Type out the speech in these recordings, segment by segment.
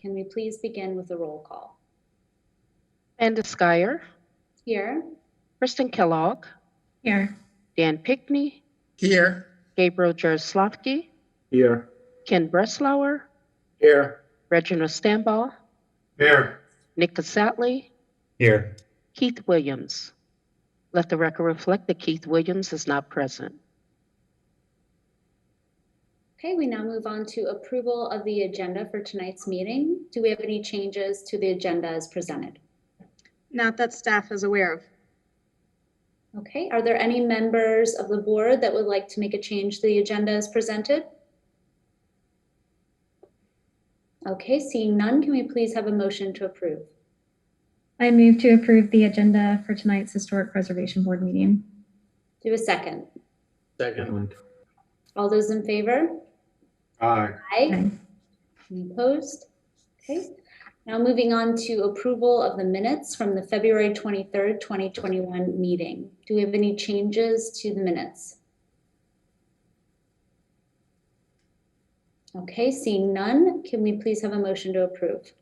Can we please begin with a roll call? Amanda Skyer, Here. Kristen Kellogg, Here. Dan Pickney, Here. Gabriel Jaroslawski, Here. Ken Breslauer, Here. Reginald Stambaugh, Here. Nick Casatley, Here. Keith Williams. Let the record reflect that Keith Williams is not present. Okay, we now move on to approval of the agenda for tonight's meeting. Do we have any changes to the agenda as presented? Not that staff is aware of. Okay, are there any members of the board that would like to make a change to the agenda as presented? Okay, seeing none, can we please have a motion to approve? I move to approve the agenda for tonight's Historic Preservation Board meeting. Do a second. Second. All those in favor? Aye. Aye. Any opposed? Okay. Now moving on to approval of the minutes from the February 23rd, 2021 meeting. Do we have any changes to the minutes? Okay, seeing none, can we please have a motion to approve?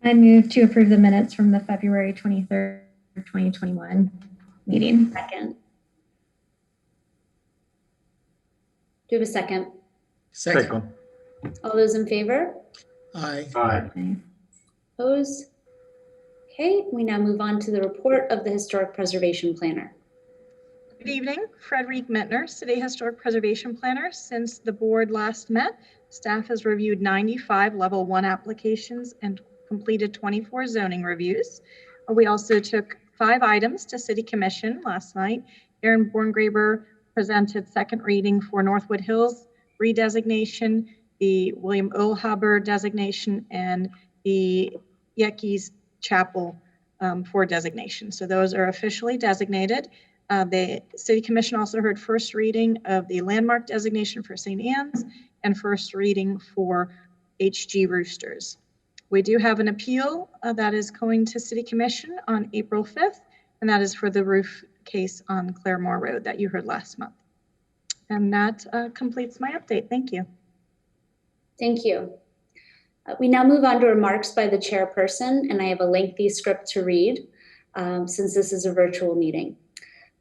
I move to approve the minutes from the February 23rd, 2021 meeting. Second. Do we have a second? Second. All those in favor? Aye. Aye. Opposed? Okay, we now move on to the report of the Historic Preservation Planner. Good evening, Frederique Mettner, City Historic Preservation Planner. Since the board last met, staff has reviewed 95 level 1 applications and completed 24 zoning reviews. We also took 5 items to City Commission last night. Aaron Borngraber presented second reading for Northwood Hills redesignation, the William Ulhaber designation, and the Yeckes Chapel for designation. So those are officially designated. The City Commission also heard first reading of the landmark designation for St. Anne's and first reading for HG Roosters. We do have an appeal that is going to City Commission on April 5th, and that is for the roof case on Claremore Road that you heard last month. And that completes my update. Thank you. Thank you. We now move on to remarks by the chairperson, and I have a lengthy script to read since this is a virtual meeting.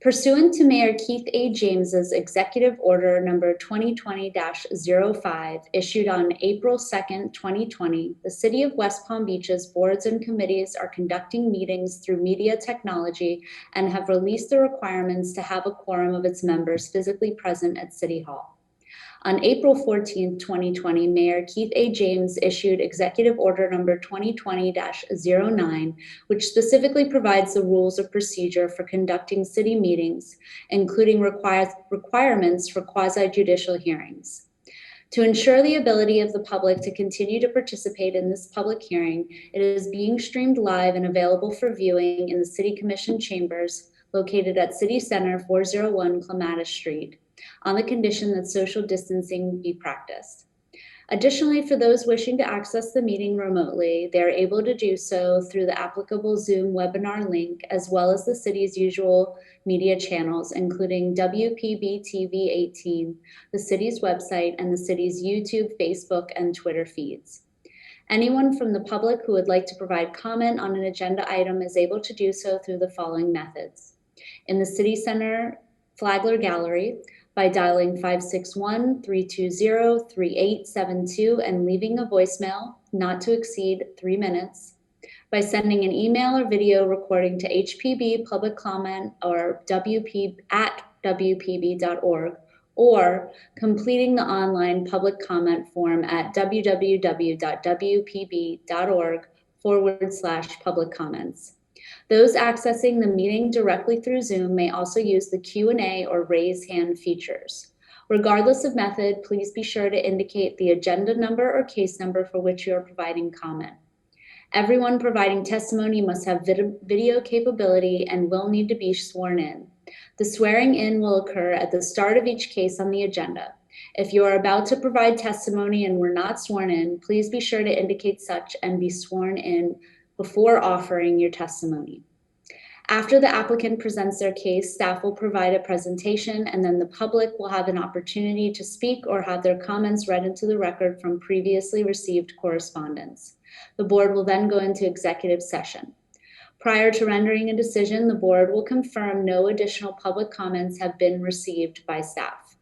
Pursuant to Mayor Keith A. James's Executive Order number 2020-05, issued on April 2nd, 2020, the City of West Palm Beach's boards and committees are conducting meetings through media technology and have released the requirements to have a quorum of its members physically present at City Hall. On April 14th, 2020, Mayor Keith A. James issued Executive Order number 2020-09, which specifically provides the rules of procedure for conducting city meetings, including requirements for quasi-judicial hearings. To ensure the ability of the public to continue to participate in this public hearing, it is being streamed live and available for viewing in the City Commission chambers located at City Center, 401 Clematis Street, on the condition that social distancing be practiced. Additionally, for those wishing to access the meeting remotely, they are able to do so through the applicable Zoom webinar link, as well as the city's usual media channels, including WPB-TV 18, the city's website, and the city's YouTube, Facebook, and Twitter feeds. Anyone from the public who would like to provide comment on an agenda item is able to do so through the following methods. In the City Center Flagler Gallery, by dialing 561-320-3872 and leaving a voicemail not to exceed 3 minutes, by sending an email or video recording to HPB public comment or wpb@wpb.org, or completing the online public comment form at www.wpb.org/public comments. Those accessing the meeting directly through Zoom may also use the Q&A or raise hand features. Regardless of method, please be sure to indicate the agenda number or case number for which you are providing comment. Everyone providing testimony must have video capability and will need to be sworn in. The swearing in will occur at the start of each case on the agenda. If you are about to provide testimony and were not sworn in, please be sure to indicate such and be sworn in before offering your testimony. After the applicant presents their case, staff will provide a presentation, and then the public will have an opportunity to speak or have their comments read into the record from previously received correspondence. The board will then go into executive session. Prior to rendering a decision, the board will confirm no additional public comments have been received by staff.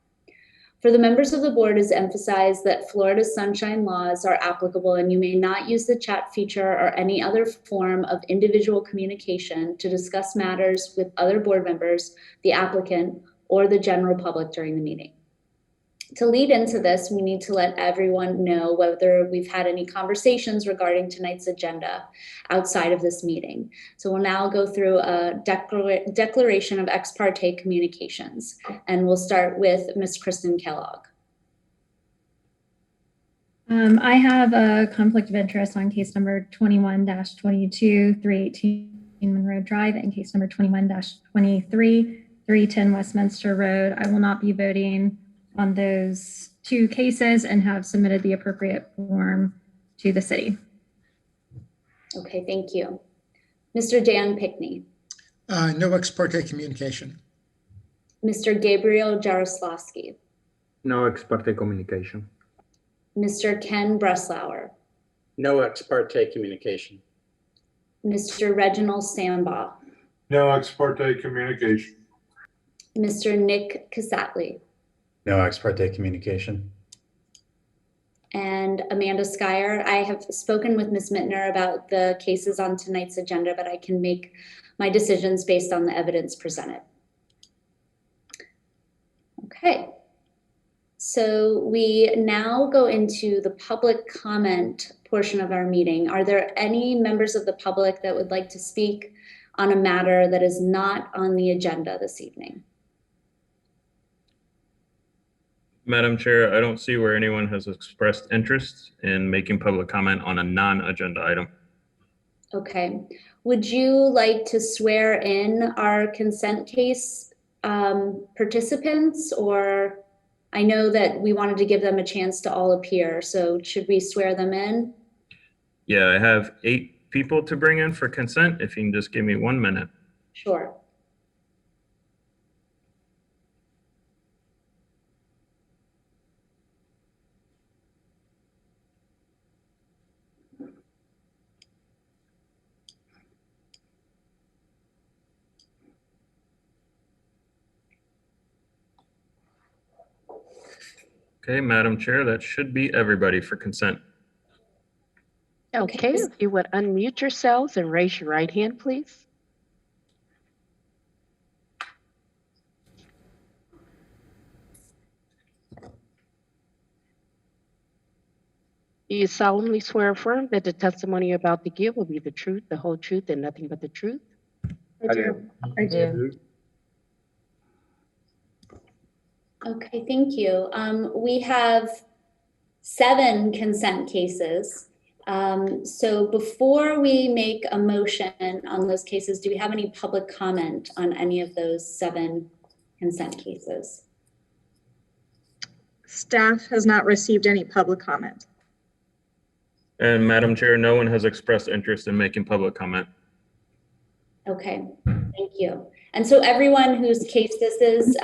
For the members of the board, it is emphasized that Florida's sunshine laws are applicable, and you may not use the chat feature or any other form of individual communication to discuss matters with other board members, the applicant, or the general public during the meeting. To lead into this, we need to let everyone know whether we've had any conversations regarding tonight's agenda outside of this meeting. So we'll now go through a declaration of ex parte communications, and we'll start with Ms. Kristen Kellogg. I have a conflict of interest on case number 21-22, 318 Monroe Drive, and case number 21-23, 310 Westminster Road. I will not be voting on those two cases and have submitted the appropriate form to the city. Okay, thank you. Mr. Dan Pickney. No ex parte communication. Mr. Gabriel Jaroslawski. No ex parte communication. Mr. Ken Breslauer. No ex parte communication. Mr. Reginald Sambaugh. No ex parte communication. Mr. Nick Casatli. No ex parte communication. And Amanda Skyer. I have spoken with Ms. Mittner about the cases on tonight's agenda, but I can make my decisions based on the evidence presented. Okay. So we now go into the public comment portion of our meeting. Are there any members of the public that would like to speak on a matter that is not on the agenda this evening? Madam Chair, I don't see where anyone has expressed interest in making public comment on a non-agenda item. Okay. Would you like to swear in our consent case participants, or I know that we wanted to give them a chance to all appear, so should we swear them in? Yeah, I have 8 people to bring in for consent. If you can just give me 1 minute. Sure. Okay, Madam Chair, that should be everybody for consent. Okay, if you would unmute yourselves and raise your right hand, please. Do you solemnly swear or affirm that the testimony you're about to give will be the truth, the whole truth, and nothing but the truth? I do. I do. Okay, thank you. We have 7 consent cases. So before we make a motion on those cases, do we have any public comment on any of those 7 consent cases? Staff has not received any public comment. And Madam Chair, no one has expressed interest in making public comment. Okay, thank you. And so everyone whose case this is,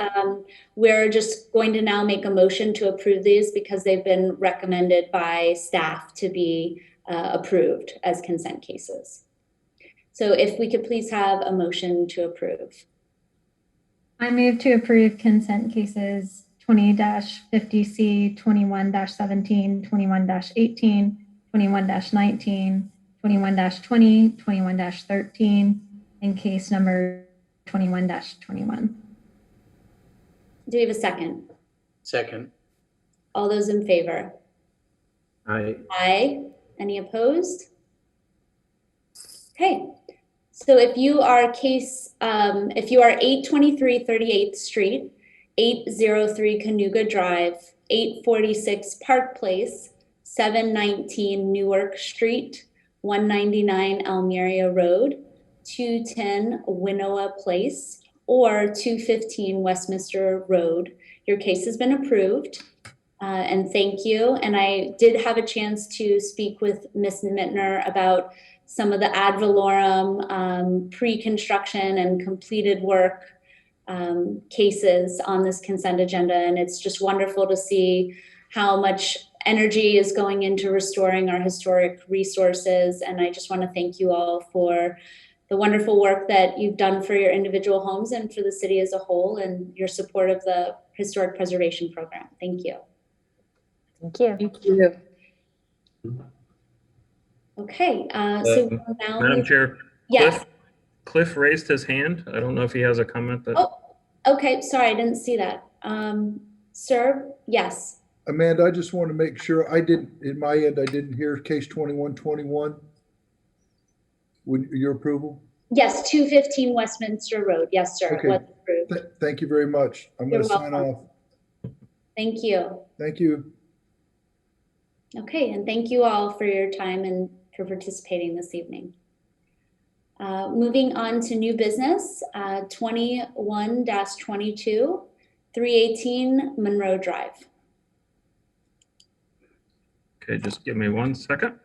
we're just going to now make a motion to approve these because they've been recommended by staff to be approved as consent cases. So if we could please have a motion to approve. I move to approve consent cases 20-50C, 21-17, 21-18, 21-19, 21-20, 21-13, and case number 21-21. Do we have a second? Second. All those in favor? Aye. Aye. Any opposed? Okay. So if you are 823 38th Street, 803 Cayuga Drive, 846 Park Place, 719 Newark Street, 199 Almeria Road, 210 Winnowa Place, or 215 Westminster Road, your case has been approved. And thank you. And I did have a chance to speak with Ms. Mittner about some of the ad valorem pre-construction and completed work cases on this consent agenda. And it's just wonderful to see how much energy is going into restoring our historic resources. And I just want to thank you all for the wonderful work that you've done for your individual homes and for the city as a whole, and your support of the Historic Preservation Program. Thank you. Thank you. Thank you. Okay, so we'll now Madam move- Chair, Yes. Cliff raised his hand. I don't know if he has a comment that. Oh, okay, sorry, I didn't see that. Sir, yes. Amanda, I just want to make sure in my end, I didn't hear case 2121. Would your approval? Yes, 215 Westminster Road. Yes, sir. Okay. Was approved. Thank you very much. I'm going to You're sign welcome. off. Thank you. Thank you. Okay, and thank you all for your time and for participating this evening. Moving on to new business, 21-22, 318 Monroe Drive. Okay, just give me 1 second.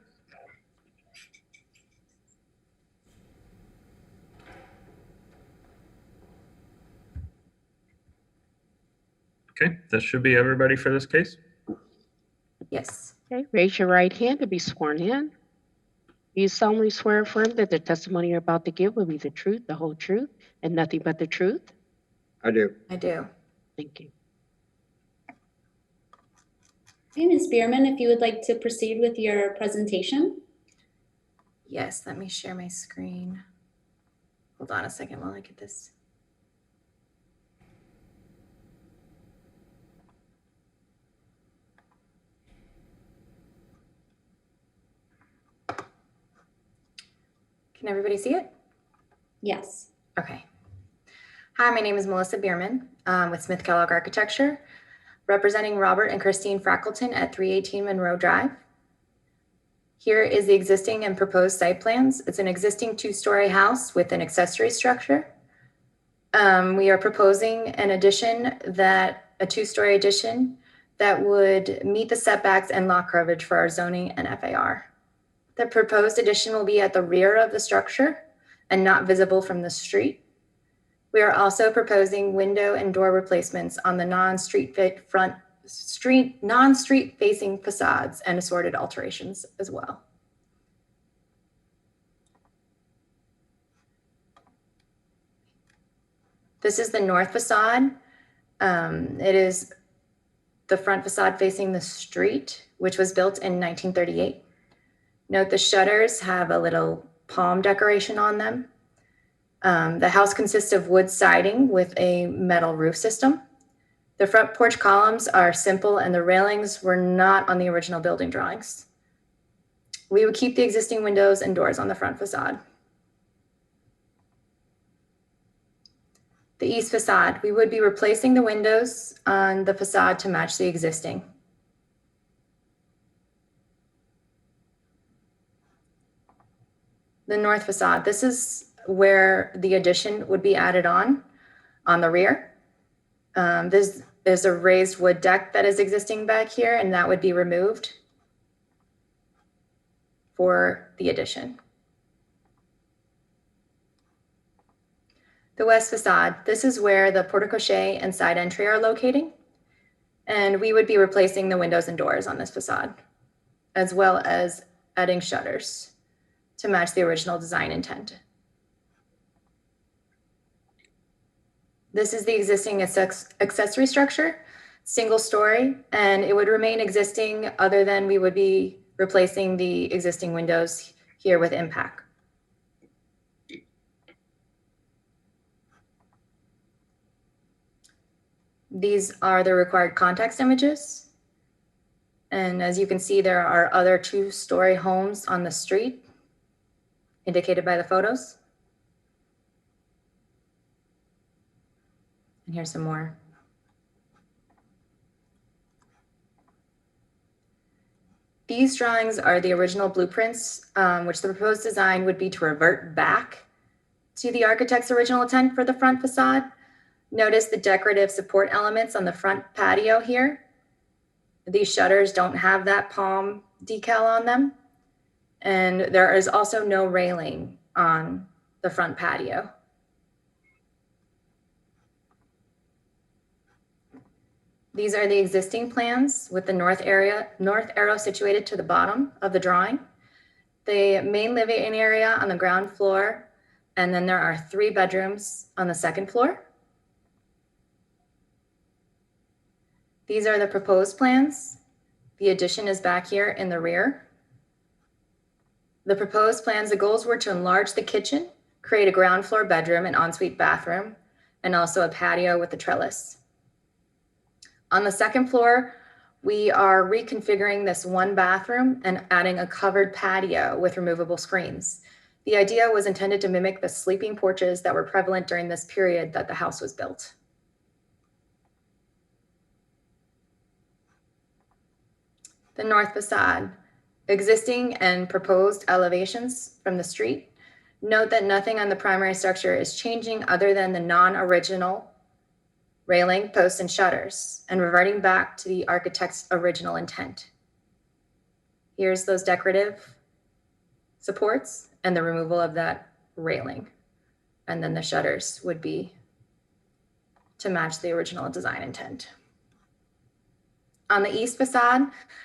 Okay, that should be everybody for this case. Yes. Okay, raise your right hand to be sworn in. Do you solemnly swear or affirm that the testimony you're about to give will be the truth, the whole truth, and nothing but the truth? I do. I do. Thank you. Okay, Ms. Bierman, if you would like to proceed with your presentation. Yes, let me share my screen. Hold on a second while I get this. Can everybody see it? Yes. Okay. Hi, my name is Melissa Bierman with Smith Kellogg Architecture, representing Robert and Christine Frackleton at 318 Monroe Drive. Here is the existing and proposed site plans. It's an existing 2-story house with an accessory structure. We are proposing an addition a 2-story addition that would meet the setbacks and lot coverage for our zoning and FAR. The proposed addition will be at the rear of the structure and not visible from the street. We are also proposing window and door replacements on the non-street facing facades and assorted alterations as well. This is the north facade. It is the front facade facing the street, which was built in 1938. Note the shutters have a little palm decoration on them. The house consists of wood siding with a metal roof system. The front porch columns are simple and the railings were not on the original building drawings. We would keep the existing windows and doors on the front facade. The east facade, we would be replacing the windows on the facade to match the existing. The north facade, this is where the addition would be added on the rear. There's a raised wood deck that is existing back here, and that would be removed for the addition. The west facade, this is where the porte-cochere and side entry are locating, and we would be replacing the windows and doors on this facade, as well as adding shutters to match the original design intent. This is the existing accessory structure, single story, and it would remain existing other than we would be replacing the existing windows here with impact. These are the required context images. And as you can see, there are other 2-story homes on the street indicated by the photos. And here's some more. These drawings are the original blueprints, which the proposed design would be to revert back to the architect's original intent for the front facade. Notice the decorative support elements on the front patio here. These shutters don't have that palm decal on them. And there is also no railing on the front patio. These are the existing plans with the north arrow situated to the bottom of the drawing. The main living area on the ground floor, and then there are 3 bedrooms on the second floor. These are the proposed plans. The addition is back here in the rear. The proposed plans, the goals were to enlarge the kitchen, create a ground floor bedroom and ensuite bathroom, and also a patio with a trellis. On the second floor, we are reconfiguring this 1 bathroom and adding a covered patio with removable screens. The idea was intended to mimic the sleeping porches that were prevalent during this period that the house was built. The north facade, existing and proposed elevations from the street. Note that nothing on the primary structure is changing other than the non-original railing, posts, and shutters, and reverting back to the architect's original intent. Here's those decorative supports and the removal of that railing. And then the shutters would be to match the original design intent. On the east facade,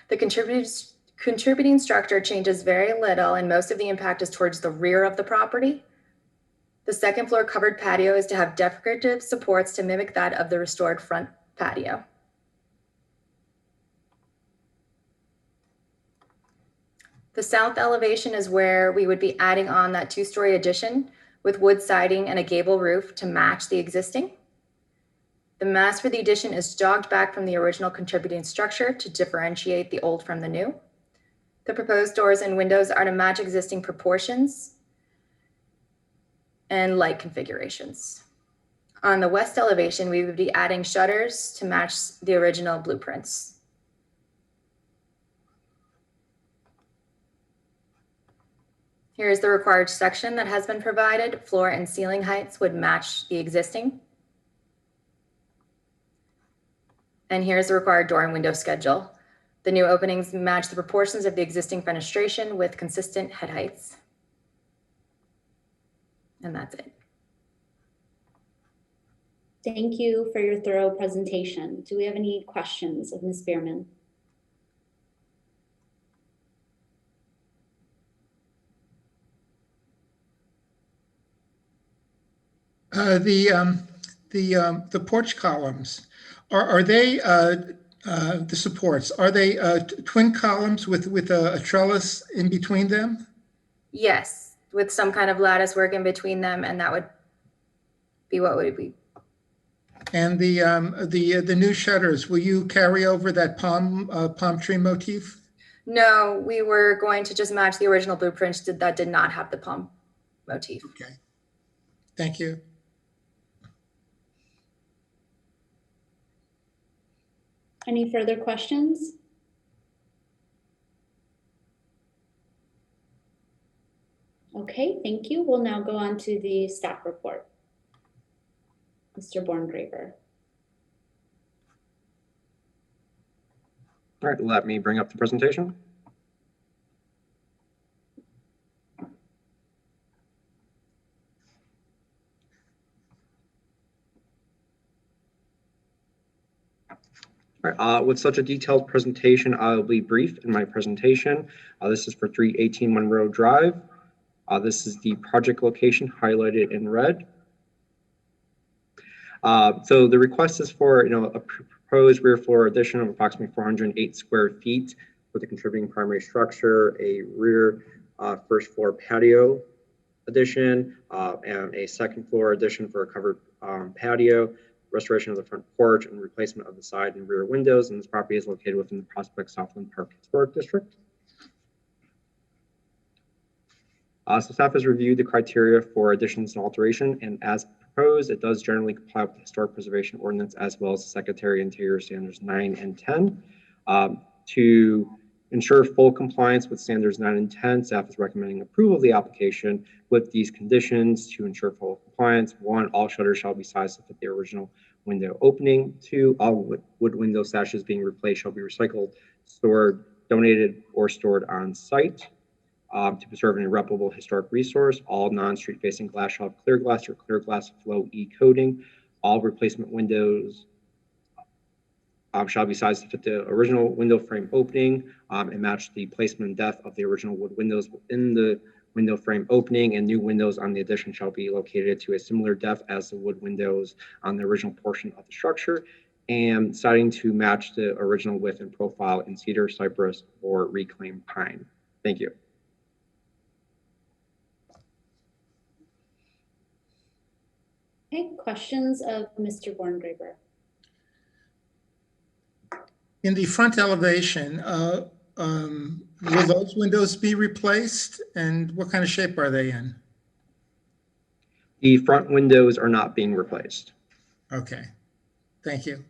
the contributing structure changes very little, and most of the impact is towards the rear of the property. The second floor covered patio is to have decorative supports to mimic that of the restored front patio. The south elevation is where we would be adding on that 2-story addition with wood siding and a gable roof to match the existing. The mass for the addition is jogged back from the original contributing structure to differentiate the old from the new. The proposed doors and windows are to match existing proportions and light configurations. On the west elevation, we would be adding shutters to match the original blueprints. Here's the required section that has been provided. Floor and ceiling heights would match the existing. And here's the required door and window schedule. The new openings match the proportions of the existing fenestration with consistent head heights. And that's it. Thank you for your thorough presentation. Do we have any questions of Ms. Bierman? The porch columns, are they the supports? Are they twin columns with a trellis in between them? Yes, with some kind of lattice work in between them, and that would be what would be. And the new shutters, will you carry over that palm tree motif? No, we were going to just match the original blueprints that did not have the palm motif. Okay, thank you. Any further questions? Okay, thank you. We'll now go on to the staff report. Mr. Borngraver. All right, let me bring up the presentation. All right, with such a detailed presentation, I'll be brief in my presentation. This is for 318 Monroe Drive. This is the project location highlighted in red. So the request is for a proposed rear floor addition of approximately 408 square feet with a contributing primary structure, a rear first floor patio addition, and a second floor addition for a covered patio, restoration of the front porch, and replacement of the side and rear windows. And this property is located within the Prospect Southland Park Historic District. So staff has reviewed the criteria for additions and alteration, and as proposed, it does generally comply with the Historic Preservation Ordinance as well as the Secretary of Interior Standards 9 and 10. To ensure full compliance with Standards 9 and 10, staff is recommending approval of the application with these conditions to ensure full compliance. 1, all shutters shall be sized to fit the original window opening. 2, all wood window sashes being replaced shall be recycled, stored, donated, or stored on site. to preserve an irreparable historic resource. All non-street facing glass shall have clear glass or clear glass flow E coating. All replacement windows shall be sized to fit the original window frame opening and match the placement and depth of the original wood windows within the window frame opening, and new windows on the addition shall be located to a similar depth as the wood windows on the original portion of the structure, and siding to match the original width and profile in cedar, cypress, or reclaimed pine. Thank you. Okay, questions of Mr. Borngraber? In the front elevation, will those windows be replaced, and what kind of shape are they in? The front windows are not being replaced. Okay, thank you.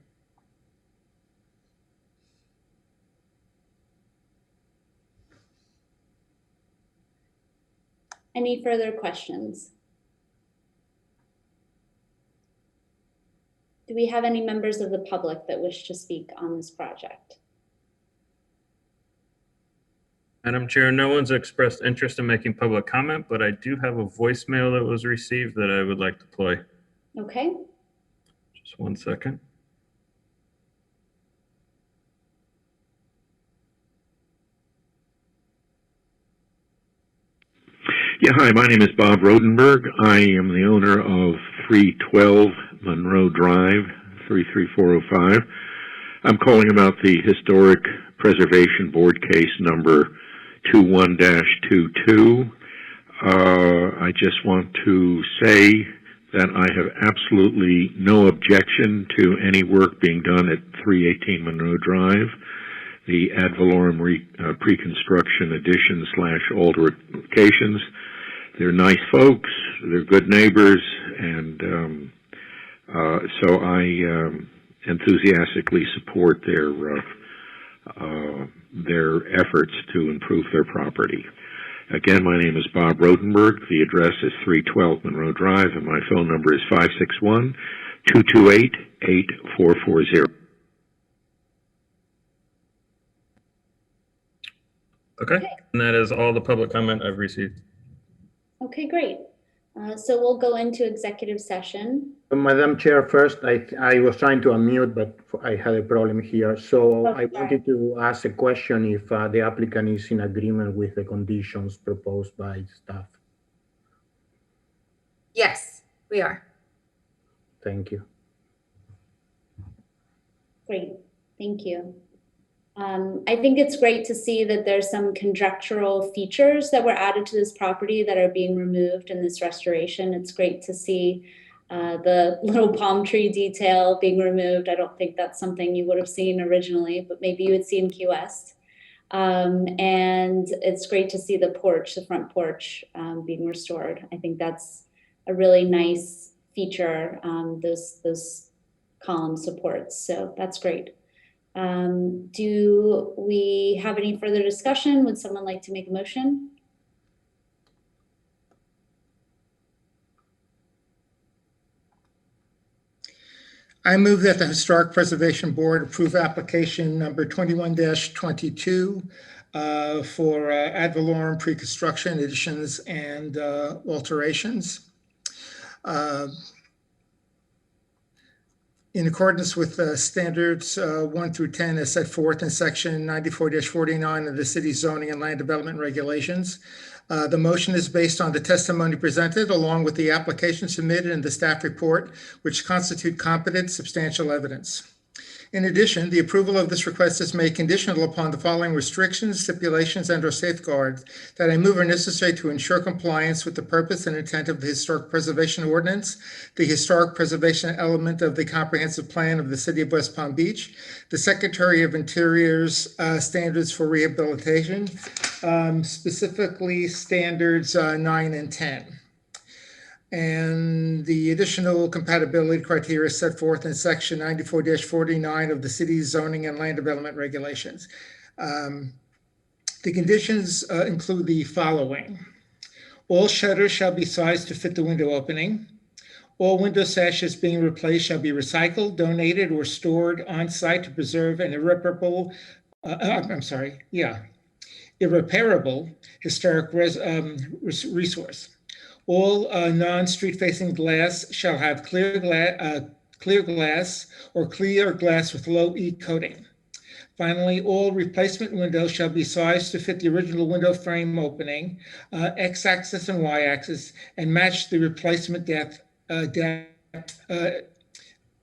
Any further questions? Do we have any members of the public that wish to speak on this project? Madam Chair, no one's expressed interest in making public comment, but I do have a voicemail that was received that I would like to play. Okay. Just 1 second. Yeah, hi, my name is Bob Rodenberg. I am the owner of 312 Monroe Drive, 33405. I'm calling about the Historic Preservation Board case number 21-22. I just want to say that I have absolutely no objection to any work being done at 318 Monroe Drive. The ad valorem pre-construction additions / alterations. They're nice folks, they're good neighbors, and so I enthusiastically support their efforts to improve their property. Again, my name is Bob Rodenberg. The address is 312 Monroe Drive, and my phone number is 561-228-8440. Okay, and that is all the public comment I've received. Okay, great. So we'll go into executive session. Madam Chair, first, I was trying to unmute, but I had a problem here. So I wanted to ask a question if the applicant is in agreement with the conditions proposed by staff. Yes, we are. Thank you. Great, thank you. I think it's great to see that there's some conjectural features that were added to this property that are being removed in this restoration. It's great to see the little palm tree detail being removed. I don't think that's something you would have seen originally, but maybe you had seen Key West. And it's great to see the porch, the front porch being restored. I think that's a really nice feature, those column supports. So that's great. Do we have any further discussion? Would someone like to make a motion? I move that the Historic Preservation Board approve application number 21-22 for ad valorem pre-construction additions and alterations. In accordance with standards 1 through 10 as set forth in section 94-49 of the city's zoning and land development regulations. The motion is based on the testimony presented along with the application submitted and the staff report, which constitute competent, substantial evidence. In addition, the approval of this request is made conditional upon the following restrictions, stipulations, and/or safeguards that I move are necessary to ensure compliance with the purpose and intent of the Historic Preservation Ordinance, the historic preservation element of the comprehensive plan of the City of West Palm Beach, the Secretary of Interior's standards for rehabilitation, specifically standards 9 and 10. And the additional compatibility criteria set forth in section 94-49 of the city's zoning and land development regulations. The conditions include the following. All shutters shall be sized to fit the window opening. All window sashes being replaced shall be recycled, donated, or stored on site to preserve an irreparable, irreparable historic resource. All non-street facing glass shall have clear glass or clear glass with low E coating. Finally, all replacement windows shall be sized to fit the original window frame opening, x-axis and y-axis, and match the replacement depth,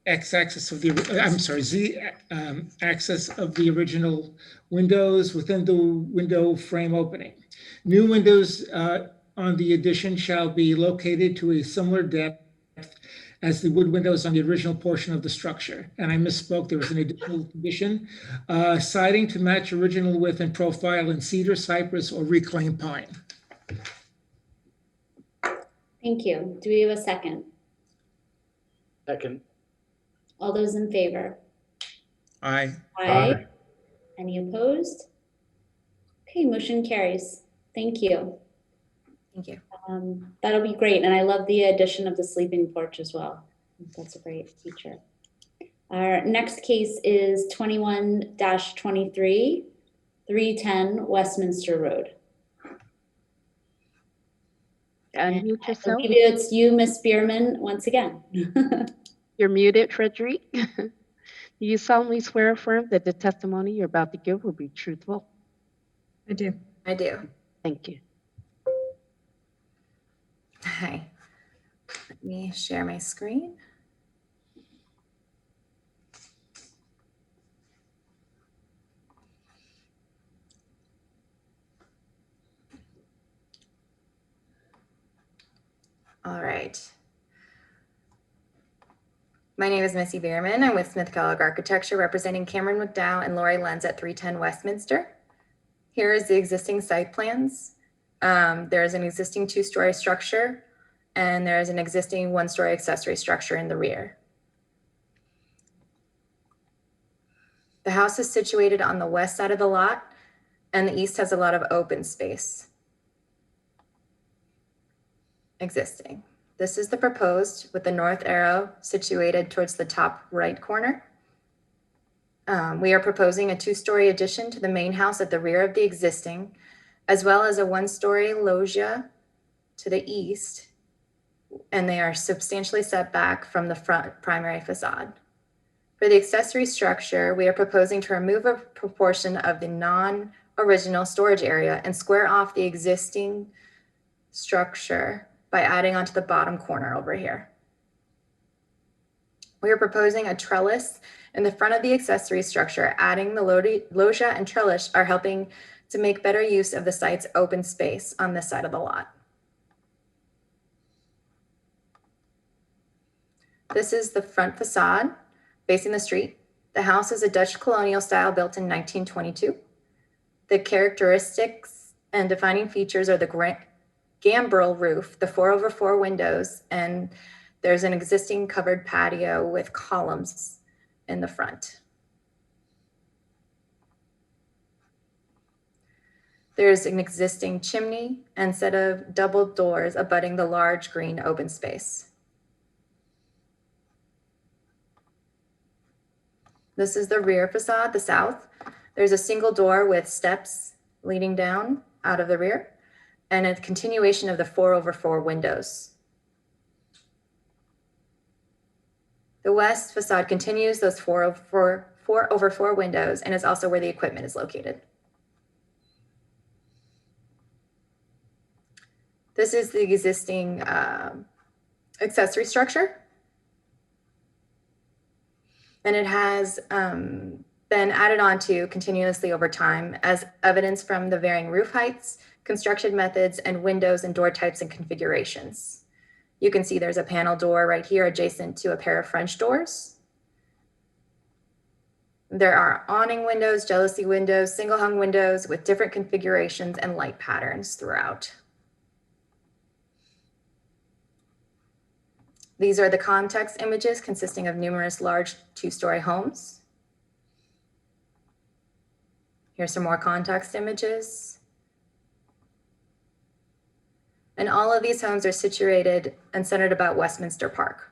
x-axis of the, z-axis of the original windows within the window frame opening. New windows on the addition shall be located to a similar depth as the wood windows on the original portion of the structure. And I misspoke, there was an additional condition. Siding to match original width and profile in cedar, cypress, or reclaimed pine. Thank you. Do we have a second? Second. All those in favor? Aye. Aye. Any opposed? Okay, motion carries. Thank you. Thank you. That'll be great. And I love the addition of the sleeping porch as well. That's a great feature. Our next case is 21-23, 310 Westminster Road. Unmute I yourself. believe it's you, Miss Bierman, once again. You're muted, Frederic. Do you solemnly swear or affirm that the testimony you're about to give will be truthful? I do. I do. Thank you. Hi. Let me share my screen. All right. My name is Missy Bierman. I'm with Smith Kellogg Architecture, representing Cameron McDowell and Lori Lenz at 310 Westminster. Here is the existing site plans. There is an existing two-story structure, and there is an existing one-story accessory structure in the rear. The house is situated on the west side of the lot, and the east has a lot of open space. Existing. This is the proposed, with the north arrow situated towards the top right corner. We are proposing a two-story addition to the main house at the rear of the existing, as well as a one-story loggia to the east, and they are substantially set back from the front primary facade. For the accessory structure, we are proposing to remove a proportion of the non-original storage area and square off the existing structure by adding onto the bottom corner over here. We are proposing a trellis in the front of the accessory structure. Adding the loggia and trellis are helping to make better use of the site's open space on this side of the lot. This is the front facade facing the street. The house is a Dutch colonial style built in 1922. The characteristics and defining features are the gambrel roof, the 4/4 windows, and there's an existing covered patio with columns in the front. There's an existing chimney and set of double doors abutting the large green open space. This is the rear facade, the south. There's a single door with steps leading down out of the rear, and a continuation of the 4/4 windows. The west facade continues those 4/4 windows and is also where the equipment is located. This is the existing accessory structure. And it has been added on to continuously over time as evidence from the varying roof heights, construction methods, and windows and door types and configurations. You can see there's a panel door right here adjacent to a pair of French doors. There are awning windows, jealousy windows, single hung windows with different configurations and light patterns throughout. These are the context images consisting of numerous large two-story homes. Here's some more context images. And all of these homes are situated and centered about Westminster Park.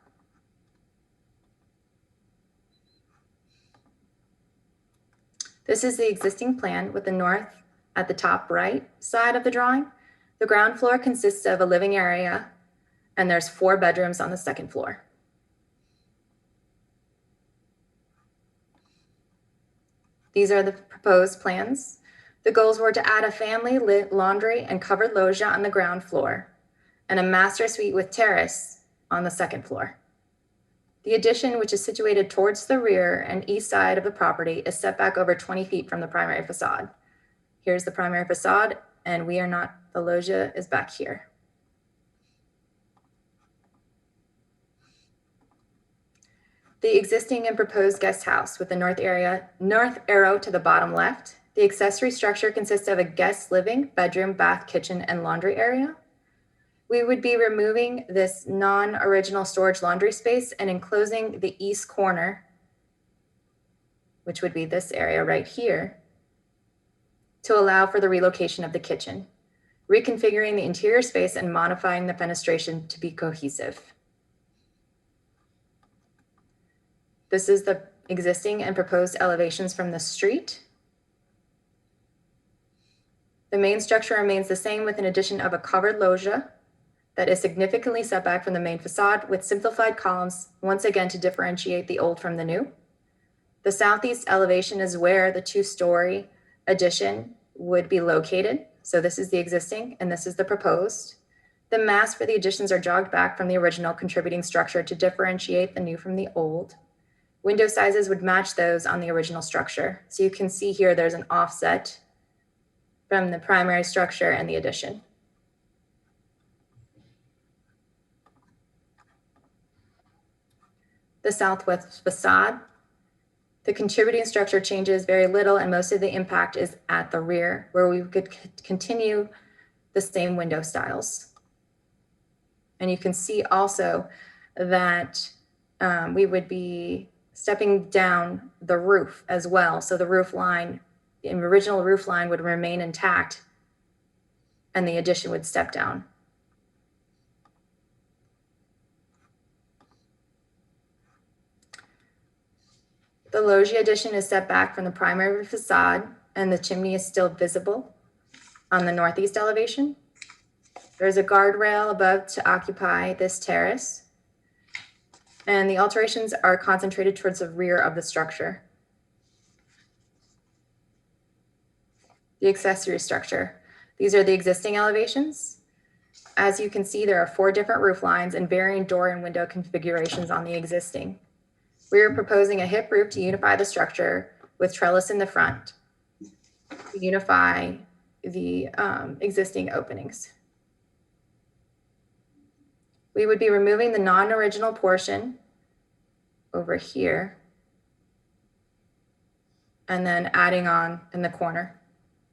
This is the existing plan with the north at the top right side of the drawing. The ground floor consists of a living area, and there's 4 bedrooms on the second floor. These are the proposed plans. The goals were to add a family laundry and covered loggia on the ground floor and a master suite with terrace on the second floor. The addition, which is situated towards the rear and east side of the property, is set back over 20 feet from the primary facade. Here's the primary facade, and the loggia is back here. The existing and proposed guest house with the north arrow to the bottom left. The accessory structure consists of a guest living, bedroom, bath, kitchen, and laundry area. We would be removing this non-original storage laundry space and enclosing the east corner, which would be this area right here, to allow for the relocation of the kitchen, reconfiguring the interior space and modifying the fenestration to be cohesive. This is the existing and proposed elevations from the street. The main structure remains the same with an addition of a covered loggia that is significantly set back from the main facade with simplified columns, once again to differentiate the old from the new. The southeast elevation is where the 2-story addition would be located. So this is the existing and this is the proposed. The masts for the additions are jogged back from the original contributing structure to differentiate the new from the old. Window sizes would match those on the original structure. So you can see here there's an offset from the primary structure and the addition. The southwest facade. The contributing structure changes very little, and most of the impact is at the rear, where we could continue the same window styles. And you can see also that we would be stepping down the roof as well. So the roof line, the original roof line would remain intact, and the addition would step down. The loggia addition is set back from the primary facade, and the chimney is still visible on the northeast elevation. There's a guardrail above to occupy this terrace, and the alterations are concentrated towards the rear of the structure. The accessory structure. These are the existing elevations. As you can see, there are 4 different roof lines and varying door and window configurations on the existing. We are proposing a hip roof to unify the structure with trellis in the front to unify the existing openings. We would be removing the non-original portion over here and then adding on in the corner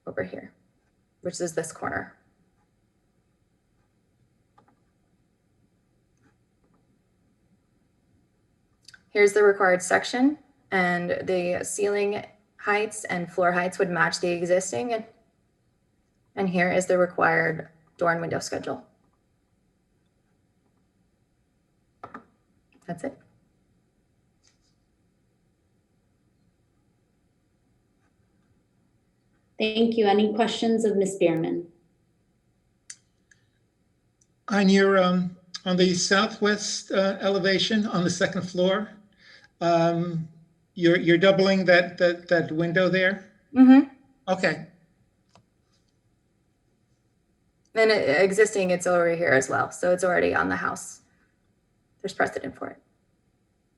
over here, which is this corner. Here's the required section, and the ceiling heights and floor heights would match the existing. And here is the required door and window schedule. That's it. Thank you. Any questions of Ms. Bierman? On your, on the southwest elevation on the second floor, you're doubling that window there? Mm-hmm. Okay. And existing, it's over here as well. So it's already on the house. There's precedent for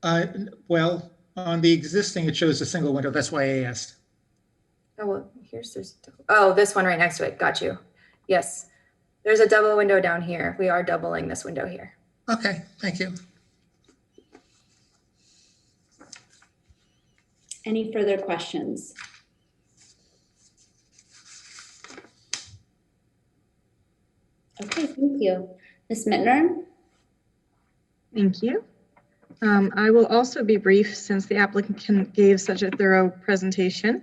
it. Well, on the existing, it shows a single window. That's why I asked. Oh, well, oh, this one right next to it. Got you. Yes. There's a double window down here. We are doubling this window here. Okay, thank you. Any further questions? Okay, thank you. Ms. Mittner? Thank you. I will also be brief since the applicant gave such a thorough presentation.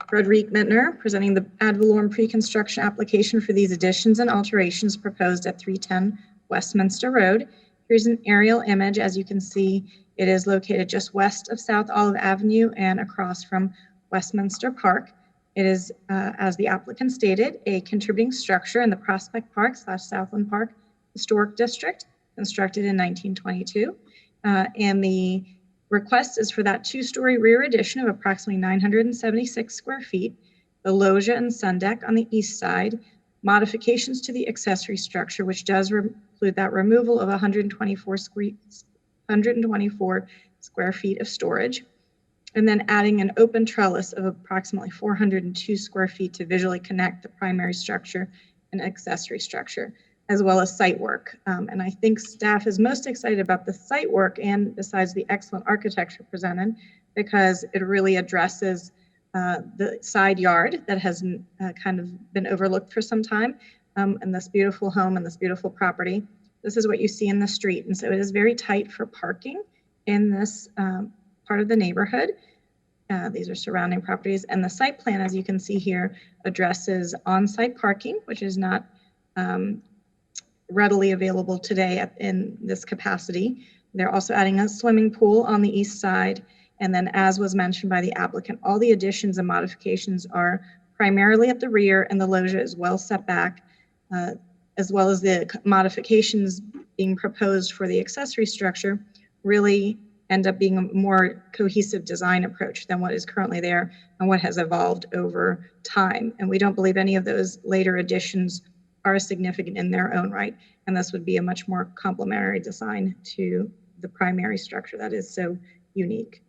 Frederic Mittner, presenting the ad valorem pre-construction application for these additions and alterations proposed at 310 Westminster Road. Here's an aerial image. As you can see, it is located just west of South Olive Avenue and across from Westminster Park. It is, as the applicant stated, a contributing structure in the Prospect Park / Southland Park Historic District, constructed in 1922. And the request is for that two-story rear addition of approximately 976 square feet, the loggia and sun deck on the east side, modifications to the accessory structure, which does include that removal of 124 square feet of storage, and then adding an open trellis of approximately 402 square feet to visually connect the primary structure and accessory structure, as well as site work. And I think staff is most excited about the site work, and besides the excellent architecture presented, because it really addresses the side yard that has kind of been overlooked for some time, and this beautiful home and this beautiful property. This is what you see in the street. And so it is very tight for parking in this part of the neighborhood. These are surrounding properties. And the site plan, as you can see here, addresses on-site parking, which is not readily available today in this capacity. They're also adding a swimming pool on the east side. And then, as was mentioned by the applicant, all the additions and modifications are primarily at the rear, and the loggia is well set back, as well as the modifications being proposed for the accessory structure really end up being a more cohesive design approach than what is currently there and what has evolved over time. And we don't believe any of those later additions are significant in their own right. And this would be a much more complementary design to the primary structure that is so unique.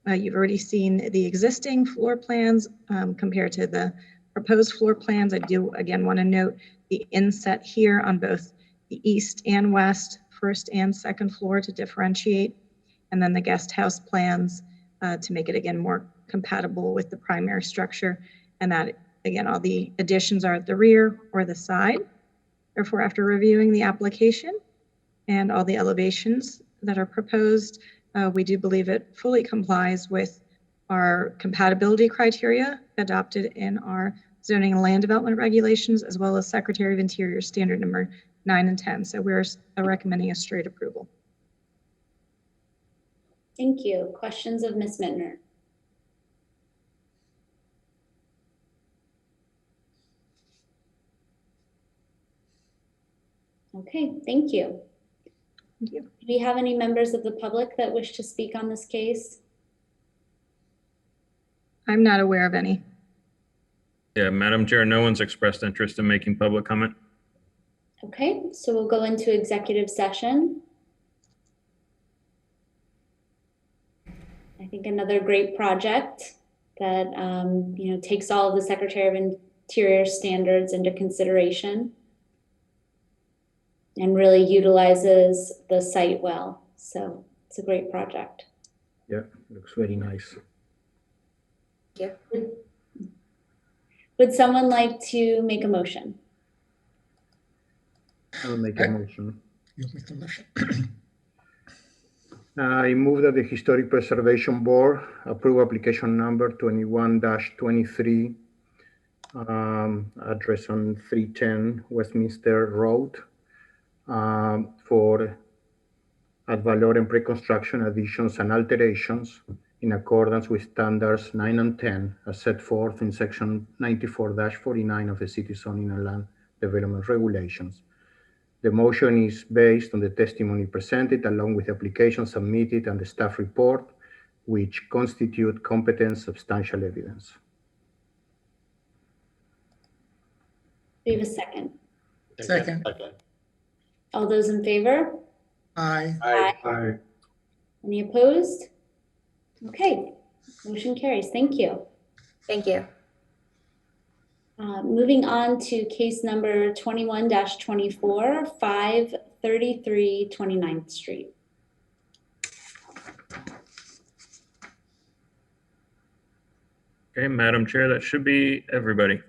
You've already seen the existing floor plans compared to the proposed floor plans. I do again want to note the inset here on both the east and west, first and second floor, to differentiate, and then the guest house plans to make it again more compatible with the primary structure. And that again, all the additions are at the rear or the side. Therefore, after reviewing the application and all the elevations that are proposed, we do believe it fully complies with our compatibility criteria adopted in our zoning and land development regulations, as well as Secretary of Interior standard number 9 and 10. So we're recommending a straight approval. Thank you. Questions of Ms. Mittner? Okay, thank you. Thank you. Do we have any members of the public that wish to speak on this case? I'm not aware of any. Yeah, Madam Chair, no one's expressed interest in making public comment. Okay, so we'll go into executive session. I think another great project that takes all of the Secretary of Interior standards into consideration and really utilizes the site well. So it's a great project. Yeah, looks very nice. Thank you. Would someone like to make a motion? I'll make a motion. You'll make the motion. I move that the Historic Preservation Board approve application number 21-23, address on 310 Westminster Road, for ad valorem pre-construction additions and alterations in accordance with standards 9 and 10 as set forth in section 94-49 of the City Zoning and Land Development Regulations. The motion is based on the testimony presented along with the application submitted and the staff report, which constitute competent substantial evidence. Do we have a second? Second. All those in favor? Aye. Aye. Any opposed? Okay, motion carries. Thank you. Thank you. Moving on to case number 21-24, 533 29th Street. Okay, Madam Chair, that should be everybody.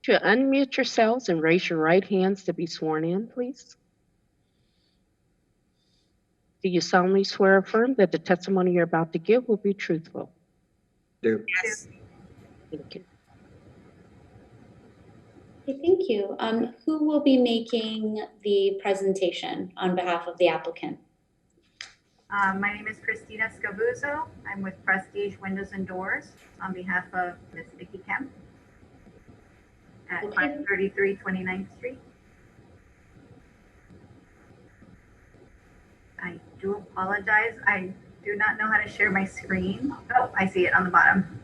To unmute yourselves and raise your right hands to be sworn in, please. Do you solemnly swear or affirm that the testimony you're about to give will be truthful? Do. Yes. Thank you. Okay, thank you. Who will be making the presentation on behalf of the applicant? My name is Christina Scavuzzo. I'm with Prestige Windows and Doors on behalf of Ms. Vicki Kemp at Okay. 533 29th Street. I do apologize. I do not know how to share my screen. Oh, I see it on the bottom.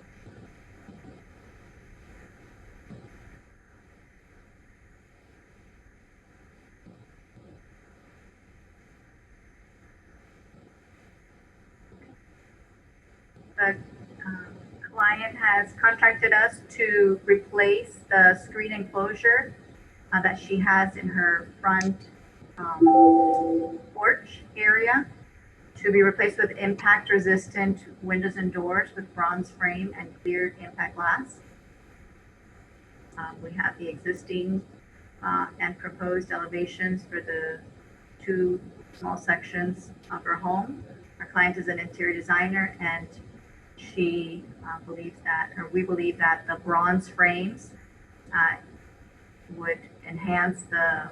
The client has contracted us to replace the screen enclosure that she has in her front porch area to be replaced with impact resistant windows and doors with bronze frame and clear impact glass. We have the existing and proposed elevations for the two small sections of her home. Our client is an interior designer, and she believes that, or we believe that the bronze frames would enhance the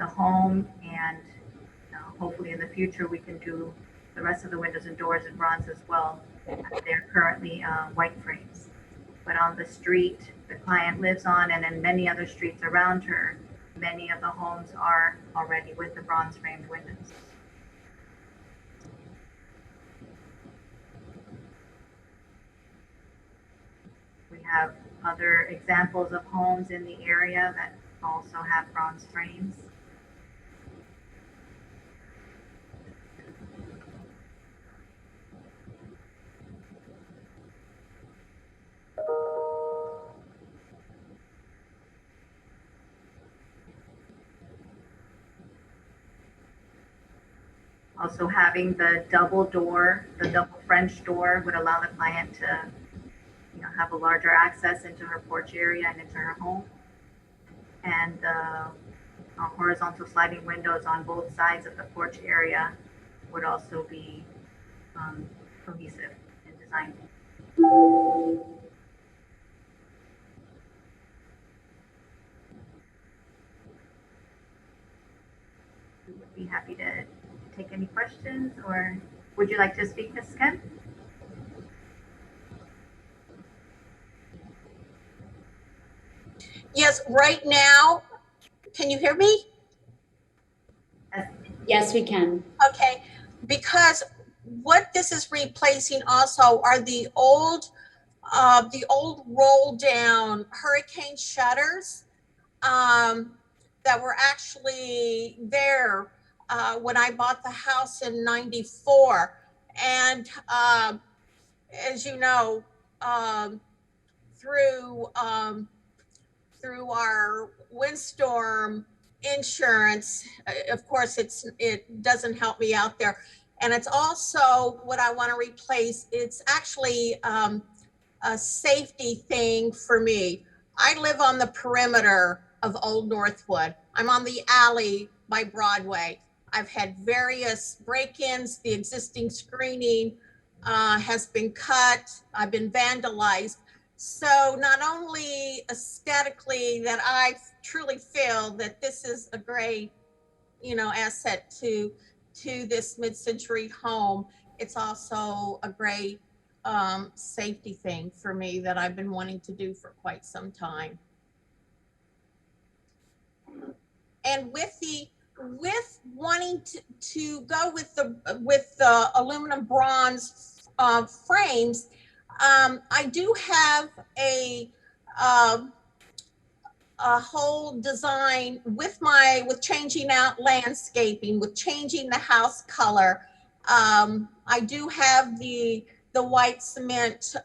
home, and hopefully in the future we can do the rest of the windows and doors in bronze as well. They're currently white frames, but on the street the client lives on and in many other streets around her, many of the homes are already with the bronze framed windows. We have other examples of homes in the area that also have bronze frames. Also, having the double door, the double French door would allow the client to have a larger access into her porch area and into her home. And horizontal sliding windows on both sides of the porch area would also be cohesive in design. We would be happy to take any questions, or would you like to speak, Ms. Kemp? Yes, right now, can you hear me? Yes, we can. Okay, because what this is replacing also are the old roll down hurricane shutters that were actually there when I bought the house in '94. And as you know, through our windstorm insurance, of course, it doesn't help me out there. And it's also what I want to replace. It's actually a safety thing for me. I live on the perimeter of Old Northwood. I'm on the alley by Broadway. I've had various break-ins. The existing screening has been cut. I've been vandalized. So not only aesthetically that I truly feel that this is a great, asset to this mid-century home, it's also a great safety thing for me that I've been wanting to do for quite some time. And with wanting to go with the aluminum bronze frames, I do have a whole design with changing out landscaping, with changing the house color. I do have the white cement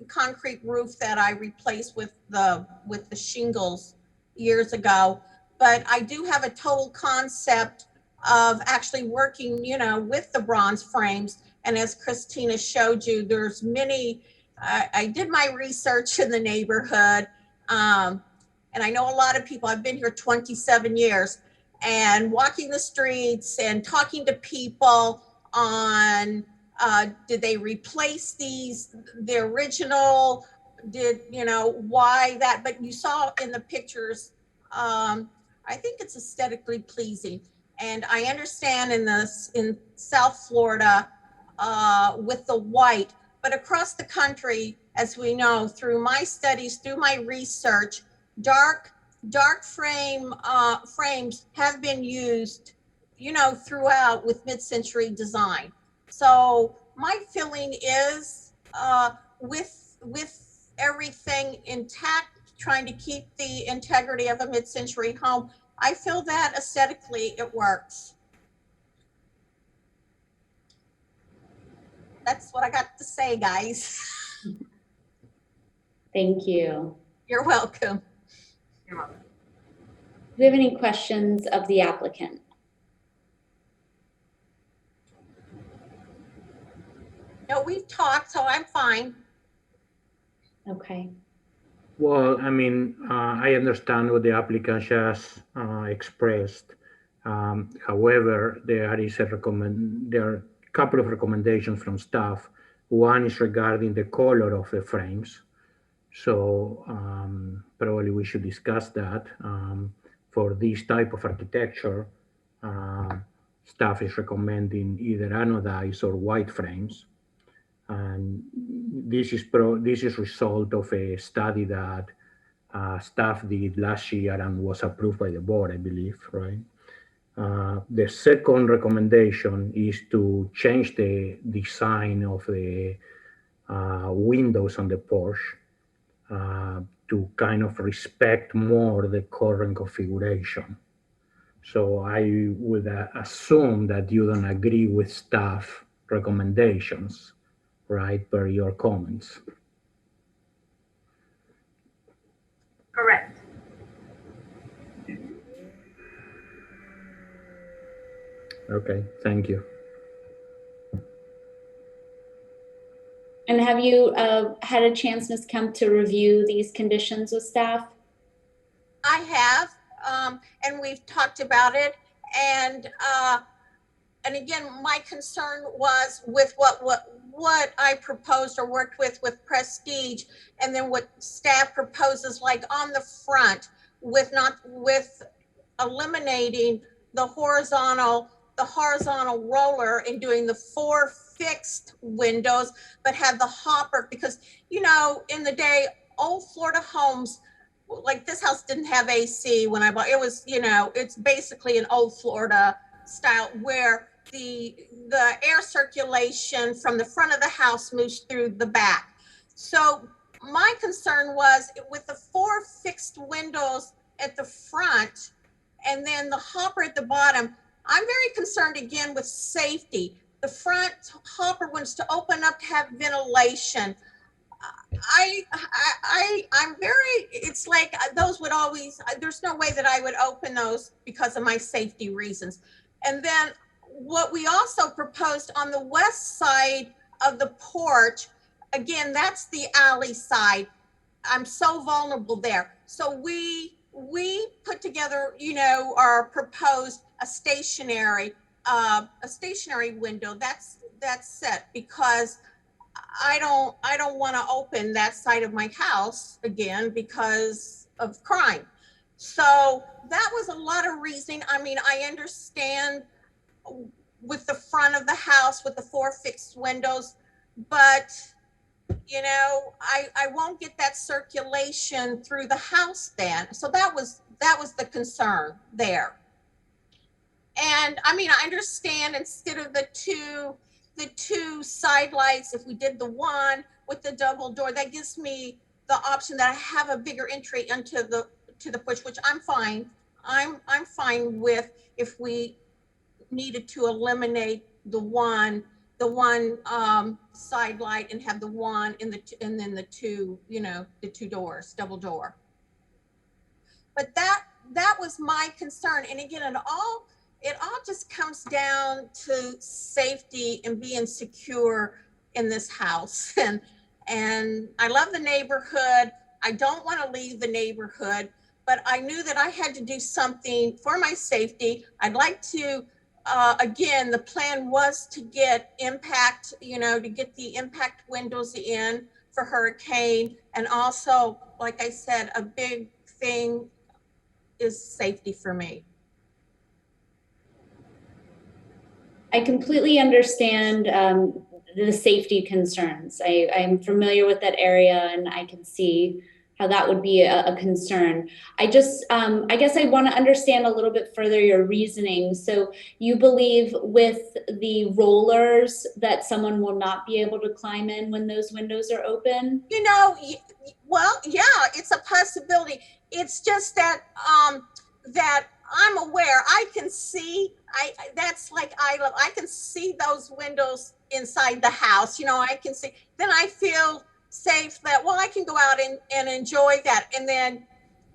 concrete roof that I replaced with the shingles years ago. But I do have a total concept of actually working, with the bronze frames. And as Christina showed you, there's many, I did my research in the neighborhood. And I know a lot of people, I've been here 27 years, and walking the streets and talking to people on, did they replace the original why that, but you saw in the pictures, I think it's aesthetically pleasing. And I understand in South Florida, with the white, but across the country, as we know, through my studies, through my research, dark frames have been used, throughout with mid-century design. So my feeling is, with everything intact, trying to keep the integrity of a mid-century home, I feel that aesthetically it works. That's what I got to say, guys. Thank you. You're welcome. You're welcome. Do we have any questions of the applicant? No, we've talked, so I'm fine. Okay. Well, I mean, I understand what the applicant just expressed. However, there are a couple of recommendations from staff. One is regarding the color of the frames. So probably we should discuss that. For this type of architecture, staff is recommending either anodized or white frames. And this is result of a study that staff did last year and was approved by the board, I believe, right? The second recommendation is to change the design of the windows on the porch to kind of respect more the current configuration. So I would assume that you don't agree with staff recommendations, right, per your comments. Correct. Okay, thank you. And have you had a chance, Ms. Kemp, to review these conditions with staff? I have, and we've talked about it. And again, my concern was with what I proposed or worked with Prestige, and then what staff proposes, like on the front, with eliminating the horizontal roller and doing the 4 fixed windows, but have the hopper, because in the day, old Florida homes, like this house didn't have AC when I bought it. Was it's basically an old Florida style where the air circulation from the front of the house moves through the back. So my concern was with the 4 fixed windows at the front and then the hopper at the bottom, I'm very concerned again with safety. The front hopper wants to open up to have ventilation. I'm very, it's like those would always, there's no way that I would open those because of my safety reasons. And then what we also proposed on the west side of the porch, again, that's the alley side. I'm so vulnerable there. So we put together, or proposed a stationary window that's set, because I don't want to open that side of my house again because of crime. So that was a lot of reasoning. I mean, I understand with the front of the house with the 4 fixed windows, but I won't get that circulation through the house then. So that was the concern there. And I mean, I understand instead of the two side lights, if we did the one with the double door, that gives me the option that I have a bigger entry into the porch, which I'm fine. I'm fine with if we needed to eliminate the one side light and have the one and then the two, the 2 doors, double door. But that was my concern. And again, it all just comes down to safety and being secure in this house. And I love the neighborhood. I don't want to leave the neighborhood, but I knew that I had to do something for my safety. I'd like to, again, the plan was to get impact, to get the impact windows in for hurricane. And also, like I said, a big thing is safety for me. I completely understand the safety concerns. I'm familiar with that area, and I can see how that would be a concern. I guess I want to understand a little bit further your reasoning. So you believe with the rollers that someone will not be able to climb in when those windows are open? You know, well, yeah, it's a possibility. It's just that that I'm aware. I can see. That's like I can see those windows inside the house. You know, I can see. Then I feel safe that, well, I can go out and enjoy that, and then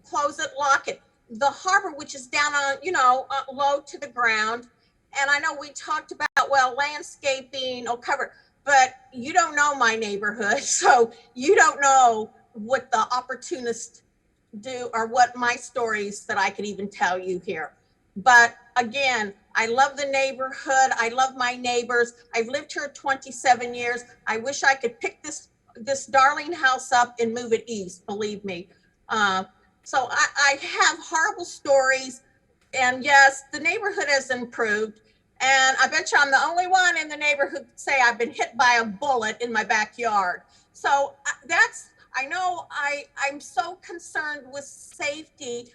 close it, lock it. The harbor, which is down on, you know, low to the ground. And I know we talked about, well, landscaping or cover, but you don't know my neighborhood. So you don't know what the opportunists do or what my stories that I could even tell you here. But again, I love the neighborhood. I love my neighbors. I've lived here 27 years. I wish I could pick this darling house up and move it east, believe me. So I have horrible stories. And yes, the neighborhood has improved. And I bet you I'm the only one in the neighborhood say I've been hit by a bullet in my backyard. So I know I'm so concerned with safety.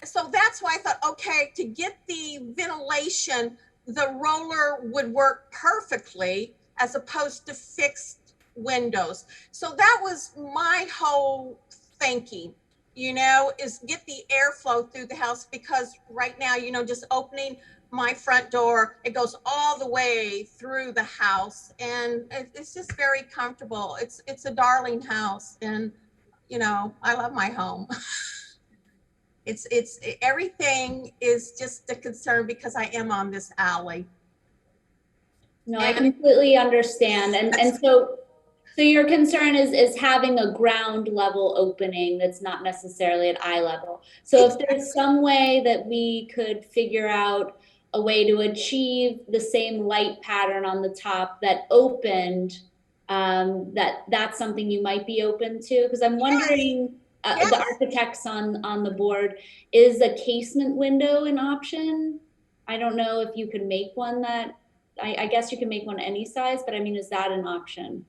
So that's why I thought, okay, to get the ventilation, the roller would work perfectly as opposed to fixed windows. So that was my whole thinking, you know, is get the airflow through the house, because right now, you know, just opening my front door, it goes all the way through the house, and it's just very comfortable. It's a darling house, and you know, I love my home. It's everything is just a concern because I am on this alley. No, I completely understand. And so your concern is having a ground level opening that's not necessarily at eye level. So if there's some way that we could figure out a way to achieve the same light pattern on the top that opened, that's something you might be open to? Because I'm wondering, Yes. the architects on the board, is a casement window an option? I don't know if you could make one that, I guess you can make one any size, but I mean, is that an option?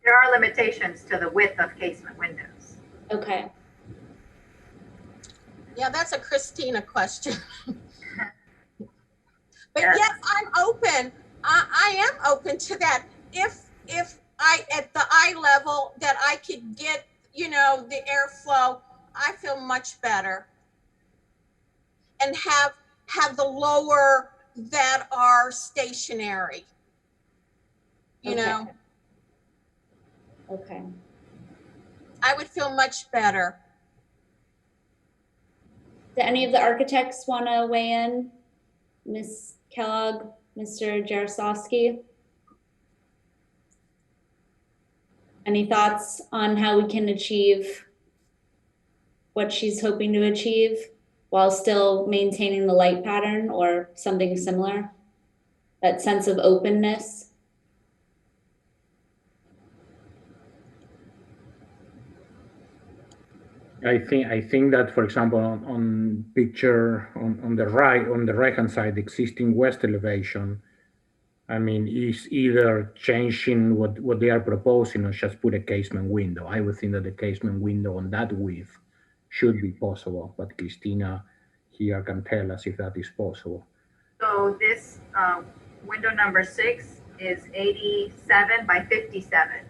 There are limitations to the width of casement windows. Okay. Yeah, that's a Christina question. But Yes. yes, I'm open. I am open to that. If I, at the eye level, that I could get, you know, the airflow, I feel much better. And have the lower that are stationary, you know, Okay. I would feel much better. Do any of the architects want to weigh in? Ms. Kellogg, Mr. Jarosowski? Any thoughts on how we can achieve what she's hoping to achieve while still maintaining the light pattern or something similar? That sense of openness? I think that, for example, on picture on the right hand side, existing west elevation, I mean, is either changing what they are proposing or just put a casement window. I would think that the casement window on that width should be possible, but Christina here can tell us if that is possible. So this window number 6 is 87 by 57.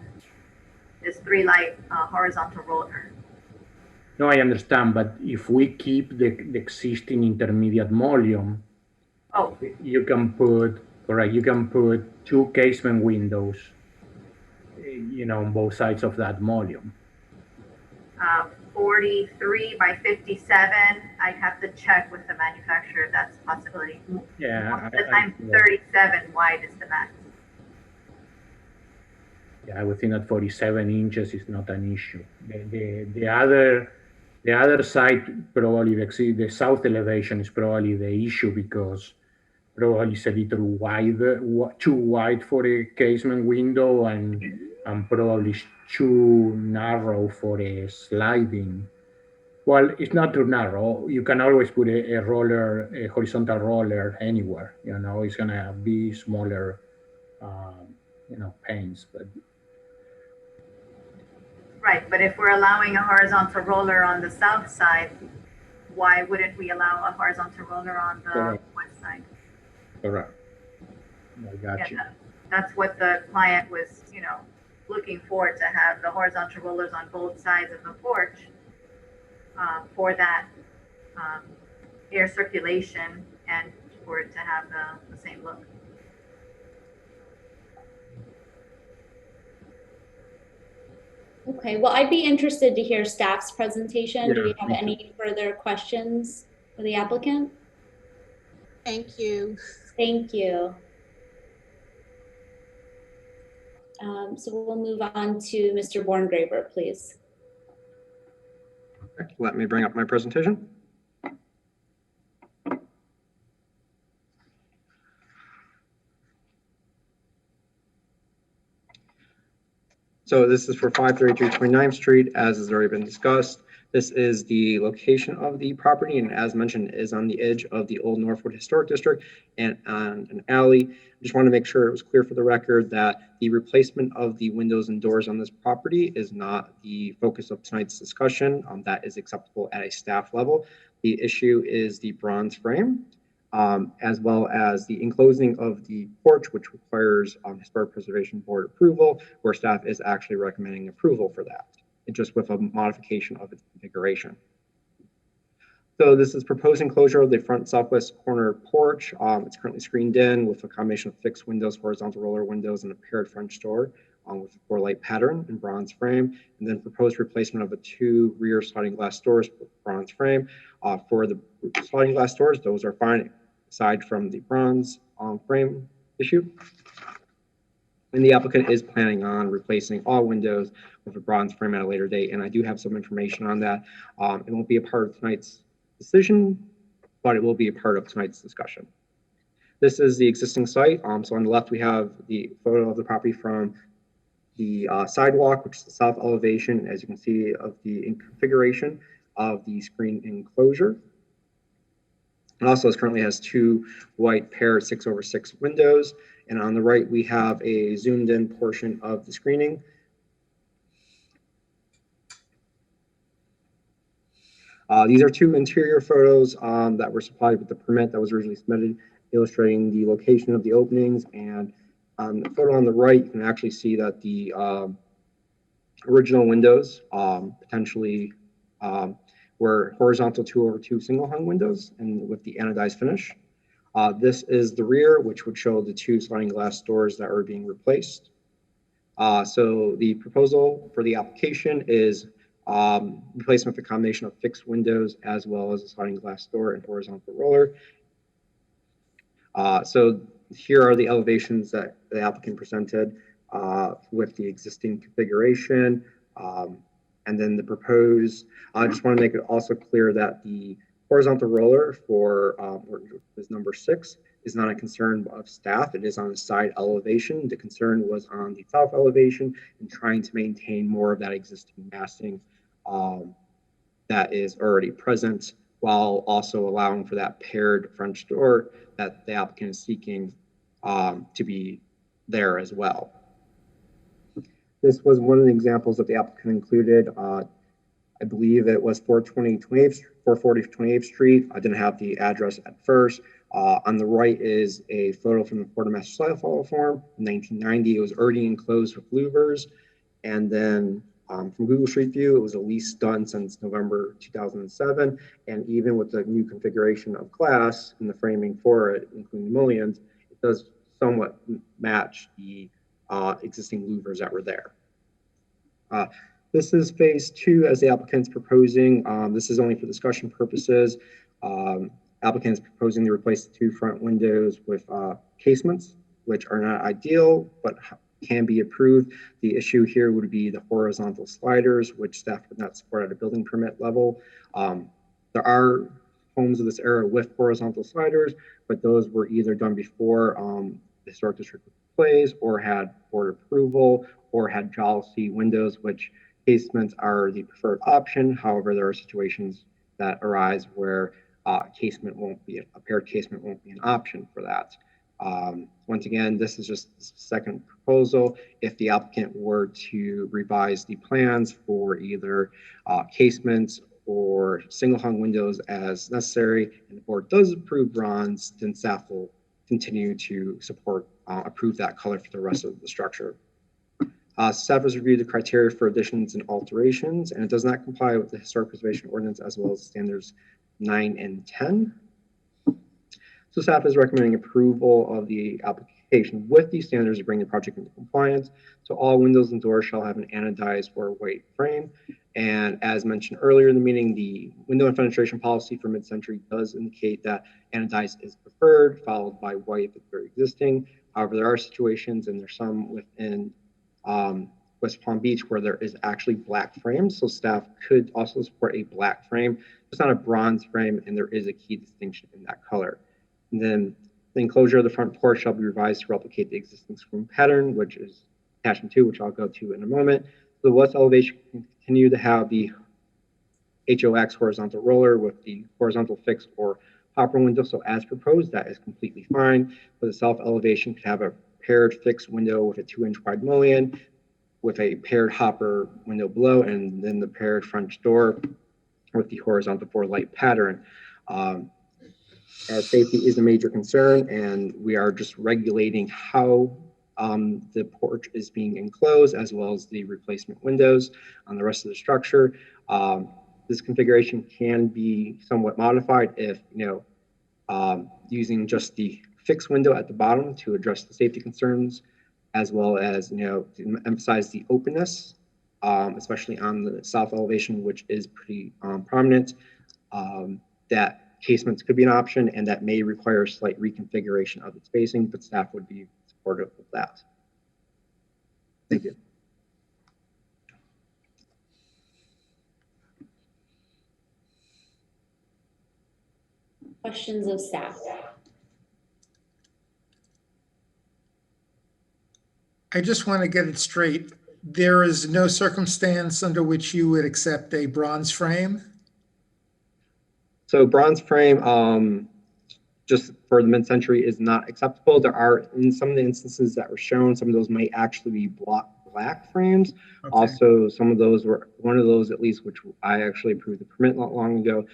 This 3 light horizontal roller. No, I understand, but if we keep the existing intermediate volume, you can put, correct, you can put 2 casement windows, you know, on both sides of that volume. 43 by 57. I'd have to check with the manufacturer if that's a possibility. Yeah. Most of the time, 37 wide is the max. Yeah, I would think that 47 inches is not an issue. The other side, probably the south elevation is probably the issue, because probably it's a little wide, too wide for a casement window, and probably too narrow for a sliding. Well, it's not too narrow. You can always put a roller, a horizontal roller anywhere. You know, it's gonna be smaller, panes. But Right, but if we're allowing a horizontal roller on the south side, why wouldn't we allow a horizontal roller on the Correct. west side? correct. I got Yeah, you. that's what the client was, looking for, to have the horizontal rollers on both sides of the porch for that air circulation and for it to have the same look. Okay, well, I'd be interested to hear staff's presentation. Do Yeah, we have me too. any further questions for the applicant? Thank you. Thank you. So we'll move on to Mr. Borngraber, please. Okay, let me bring up my presentation. So this is for 533 29th Street, as has already been discussed. This is the location of the property, and as mentioned, is on the edge of the Old Northwood Historic District and on an alley. I just want to make sure it was clear for the record that the replacement of the windows and doors on this property is not the focus of tonight's discussion. That is acceptable at a staff level. The issue is the bronze frame, as well as the enclosing of the porch, which requires Historic Preservation Board approval, where staff is actually recommending approval for that, just with a modification of its configuration. So this is proposed enclosure of the front southwest corner porch. It's currently screened in with a combination of fixed windows, horizontal roller windows, and a paired French door with a 4-light pattern and bronze frame, and then proposed replacement of the 2 rear sliding glass doors with bronze frame. For the sliding glass doors, those are fine, aside from the bronze frame issue. And the applicant is planning on replacing all windows with a bronze frame at a later date, and I do have some information on that. It won't be a part of tonight's decision, but it will be a part of tonight's discussion. This is the existing site. So on the left, we have the photo of the property from the sidewalk, which is the south elevation, as you can see, of the configuration of the screen enclosure. It also currently has 2 white paired 6/6 windows. And on the right, we have a zoomed in portion of the screening. These are 2 interior photos that were supplied with the permit that was originally submitted, illustrating the location of the openings. And on the photo on the right, you can actually see that the original windows potentially were horizontal 2/2 single hung windows and with the anodized finish. This is the rear, which would show the 2 sliding glass doors that are being replaced. So the proposal for the application is replacement of a combination of fixed windows as well as a sliding glass door and horizontal roller. So here are the elevations that the applicant presented with the existing configuration. And then the proposed, I just want to make it also clear that the horizontal roller for is number 6 is not a concern of staff. It is on the side elevation. The concern was on the south elevation and trying to maintain more of that existing massing that is already present, while also allowing for that paired French door that the applicant is seeking to be there as well. This was one of the examples that the applicant included. I believe it was 440 28th Street. I didn't have the address at first. On the right is a photo from the Florida Master Soil File Form in 1990. It was already enclosed with louvers. And then from Google Street View, it was at least done since November 2007. And even with the new configuration of glass and the framing for it, including mullions, it does somewhat match the existing louvers that were there. This is phase 2 as the applicant's proposing. This is only for discussion purposes. Applicant is proposing to replace the 2 front windows with casements, which are not ideal, but can be approved. The issue here would be the horizontal sliders, which staff would not support at a building permit level. There are homes of this era with horizontal sliders, but those were either done before the Historic District was placed or had board approval, or had jalousie windows, which casements are the preferred option. However, there are situations that arise where a paired casement won't be an option for that. Once again, this is just the second proposal. If the applicant were to revise the plans for either casements or single hung windows as necessary, and the board does approve bronze, then staff will continue to approve that color for the rest of the structure. Staff has reviewed the criteria for additions and alterations, and it does not comply with the historic preservation ordinance as well as standards 9 and 10. So staff is recommending approval of the application with these standards to bring the project into compliance. So all windows and doors shall have an anodized or white frame. And as mentioned earlier in the meeting, the window and fenestration policy for mid-century does indicate that anodized is preferred, followed by white if they're existing. However, there are situations, and there's some within West Palm Beach where there is actually black frames. So staff could also support a black frame. It's not a bronze frame, and there is a key distinction in that color. And then the enclosure of the front porch shall be revised to replicate the existing scroll pattern, which is attachment 2, which I'll go to in a moment. The west elevation can continue to have the HOX horizontal roller with the horizontal fixed or hopper window. So as proposed, that is completely fine. But the south elevation could have a paired fixed window with a 2-inch wide mullion with a paired hopper window below, and then the paired front door with the horizontal 4-light pattern. As safety is a major concern, and we are just regulating how the porch is being enclosed, as well as the replacement windows on the rest of the structure. This configuration can be somewhat modified if, using just the fixed window at the bottom to address the safety concerns, as well as, to emphasize the openness, especially on the south elevation, which is pretty prominent. That casements could be an option, and that may require a slight reconfiguration of the spacing, but staff would be supportive of that. Thank you. Questions of staff? I just want to get it straight. There is no circumstance under which you would accept a bronze frame? So bronze frame, just for the mid-century, is not acceptable. There are, in some of the instances that were shown, some of those might actually be black frames. Okay. Also, some of those were, one of those at least, which I actually approved the permit not long ago,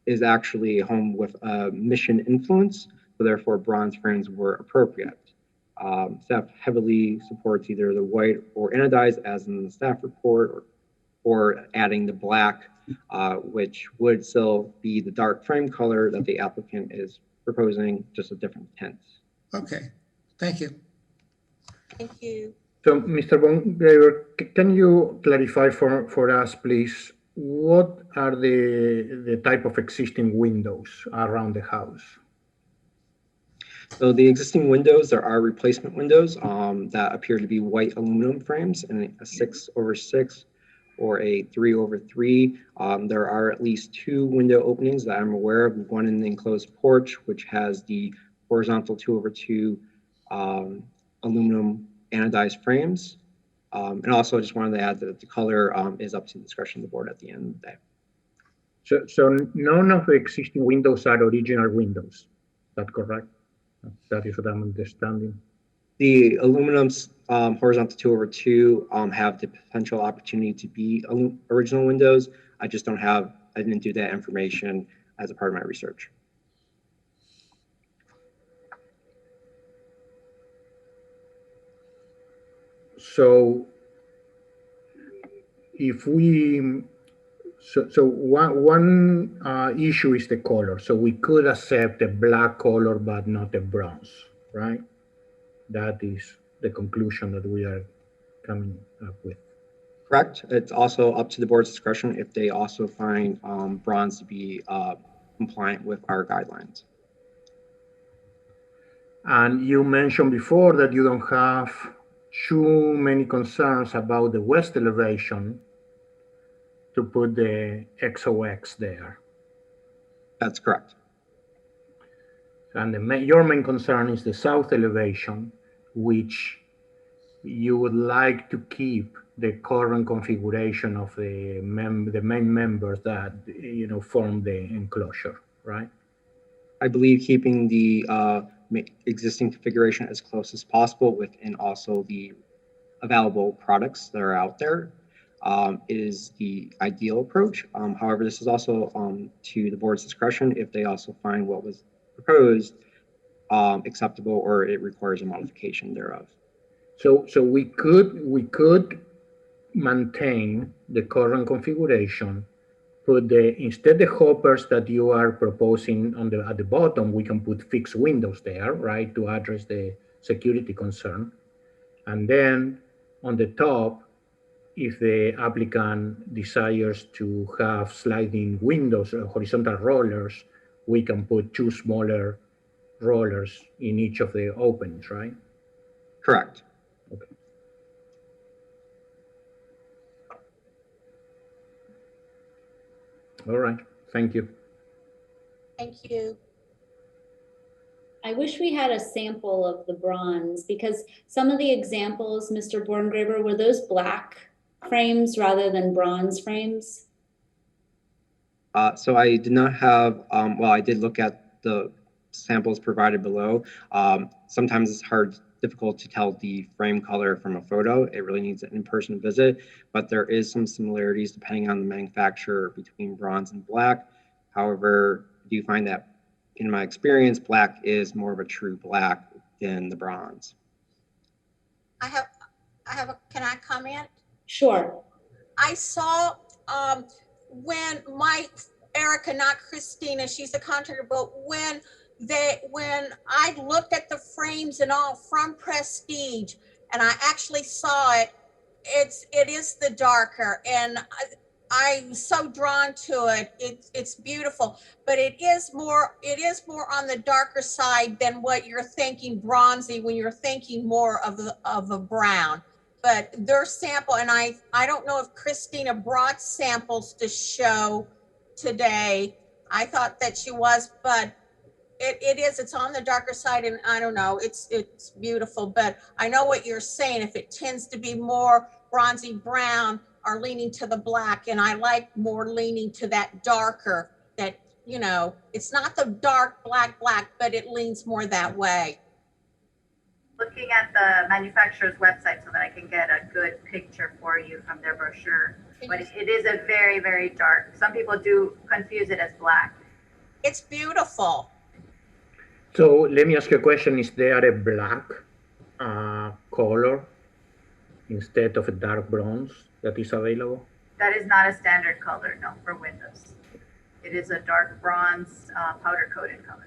is actually a home with a mission influence. So therefore, bronze frames were appropriate. Staff heavily supports either the white or anodized, as in the staff report, or adding the black, which would still be the dark frame color that the applicant is proposing, just a different tint. Okay, thank you. Thank you. So, Mr. Bongraver, can you clarify for us, please, what are the type of existing windows around the house? So the existing windows, there are replacement windows that appear to be white aluminum frames in a 6/6 or a 3/3. There are at least 2 window openings that I'm aware of, one in the enclosed porch, which has the horizontal 2/2 aluminum anodized frames. And also I just wanted to add that the color is up to the discretion of the board at the end of the day. So none of the existing windows are original windows, is that correct? That is what I'm understanding. The aluminum horizontal 2/2 have the potential opportunity to be original windows. I didn't do that information as a part of my research. So if we, so one issue is the color. So we could accept a black color, but not a bronze, right? That is the conclusion that we are coming up with. Correct. It's also up to the board's discretion if they also find bronze to be compliant with our guidelines. And you mentioned before that you don't have too many concerns about the west elevation to put the XOX there. That's correct. And your main concern is the south elevation, which you would like to keep the current configuration of the main members that form the enclosure, right? I believe keeping the existing configuration as close as possible within also the available products that are out there is the ideal approach. However, this is also to the board's discretion if they also find what was proposed acceptable or it requires a modification thereof. So we could maintain the current configuration, put instead the hoppers that you are proposing at the bottom, we can put fixed windows there, right, to address the security concern. And then on the top, if the applicant desires to have sliding windows or horizontal rollers, we can put 2 smaller rollers in each of the openings, right? Correct. Okay. All right, thank you. Thank you. I wish we had a sample of the bronze because some of the examples, Mr. Borngraber, were those black frames rather than bronze frames? So I did not have, well, I did look at the samples provided below. Sometimes it's difficult to tell the frame color from a photo. It really needs an in-person visit, but there is some similarities depending on the manufacturer between bronze and black. However, I do find that in my experience, black is more of a true black than the bronze. Can I comment? Sure. I saw when Erica, not Christina, she's the contractor, but when I looked at the frames and all from Prestige and I actually saw it, it is the darker, and I'm so drawn to it. It's beautiful, but it is more on the darker side than what you're thinking bronzy when you're thinking more of a brown. But their sample, and I don't know if Christina brought samples to show today. I thought that she was, but it's on the darker side, and I don't know, it's beautiful. But I know what you're saying. If it tends to be more bronzy brown or leaning to the black, and I like more leaning to that darker, that, it's not the dark black, but it leans more that way. Looking at the manufacturer's website so that I can get a good picture for you from their brochure. But it is a very, very dark. Some people do confuse it as black. It's beautiful. So let me ask you a question. Is there a black color instead of a dark bronze that is available? That is not a standard color, no, for windows. It is a dark bronze powder coated color.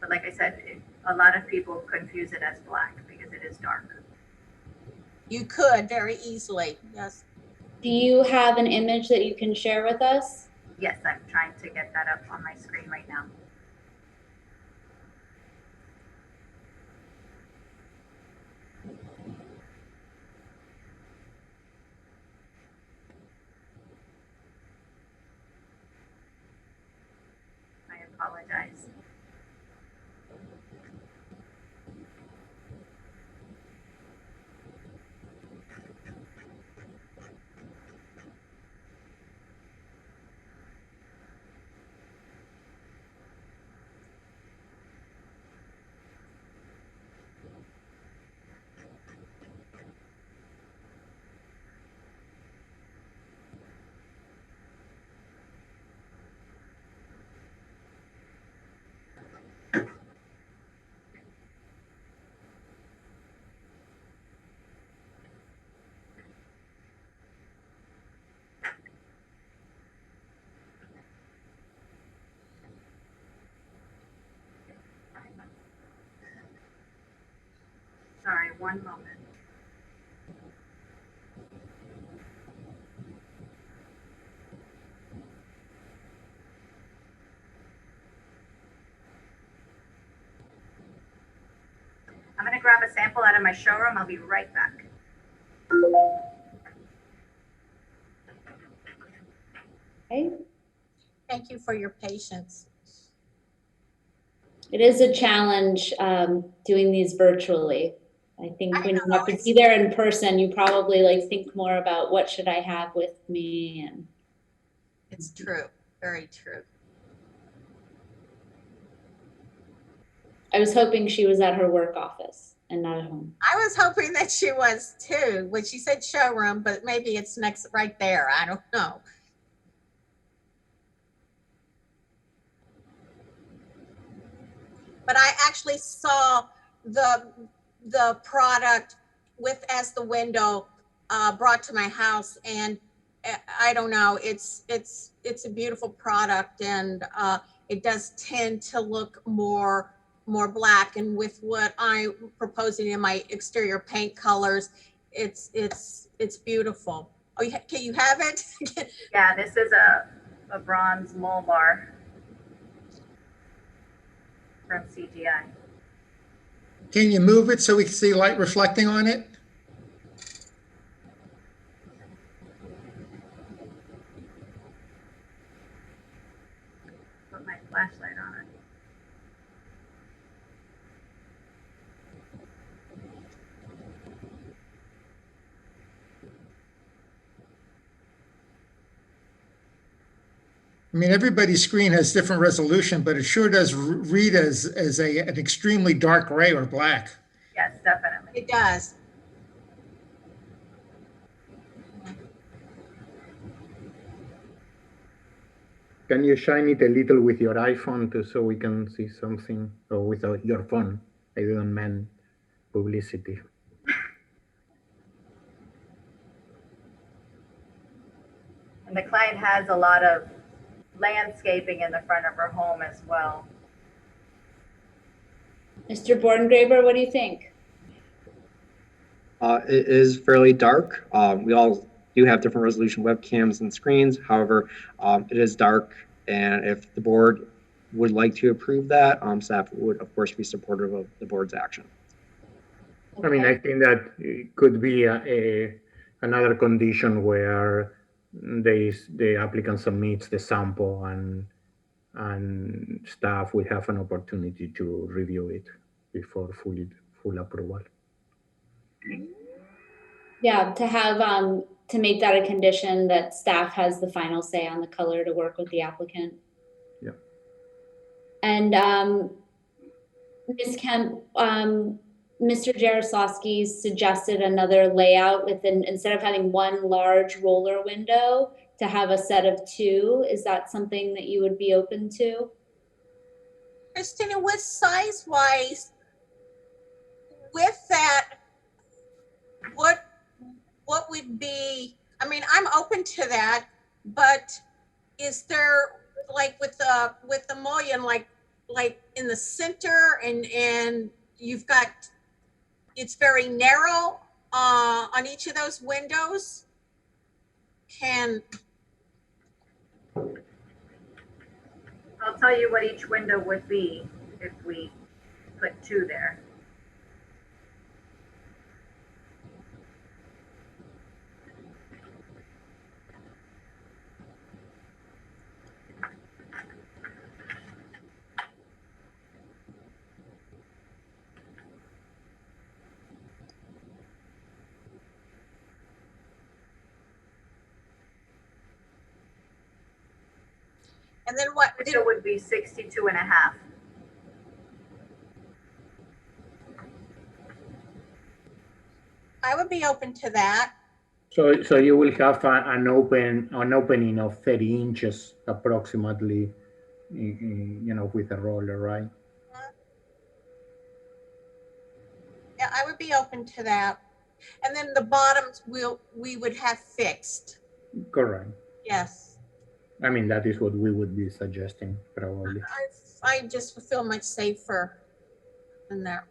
But like I said, a lot of people confuse it as black because it is dark. You could very easily, yes. Do you have an image that you can share with us? Yes, I'm trying to get that up on my screen right now. I apologize. Sorry, one moment. I'm going to grab a sample out of my showroom. I'll be right back. Okay. Thank you for your patience. It is a challenge doing these virtually. I think when you have to be there in person, you probably like think more about what should I have with me, and It's true, very true. I was hoping she was at her work office and not at home. I was hoping that she was too, when she said showroom, but maybe it's next right there. I don't know. But I actually saw the product with as the window brought to my house, and I don't know, it's a beautiful product, and it does tend to look more black, and with what I'm proposing in my exterior paint colors, it's beautiful. Oh, can you have it? Yeah, this is a bronze mole bar from CGI. Can you move it so we can see light reflecting on it? Put my flashlight on it. I mean, everybody's screen has different resolution, but it sure does read as an extremely dark gray or black. Yes, definitely. It does. Can you shine it a little with your iPhone so we can see something, or with your phone? I didn't mean publicity. And the client has a lot of landscaping in the front of her home as well. Mr. Bordengraber, what do you think? It is fairly dark. We all do have different resolution webcams and screens. However, it is dark, and if the board would like to approve that, staff would, of course, be supportive of the board's action. Okay. I mean, I think that it could be another condition where the applicant submits the sample, and staff will have an opportunity to review it before full approval. Yeah, to have to make that a condition that staff has the final say on the color to work with the applicant. Yeah. And Ms. Kemp, Mr. Jaroslawski suggested another layout instead of having one large roller window, to have a set of two. Is that something that you would be open to? Christina, with size-wise, with that, what would be, I mean, I'm open to that, but is there, like with the mullion, like in the center, and you've got, it's very narrow on each of those windows? I'll tell you what each window would be if we put two there. And then what? Window would be 62 and a half. I would be open to that. So you will have an opening of 30 inches approximately, with a roller, right? Yeah, I would be open to that. And then the bottoms we would have fixed. Correct. Yes. I mean, that is what we would be suggesting, probably. I just feel much safer in there.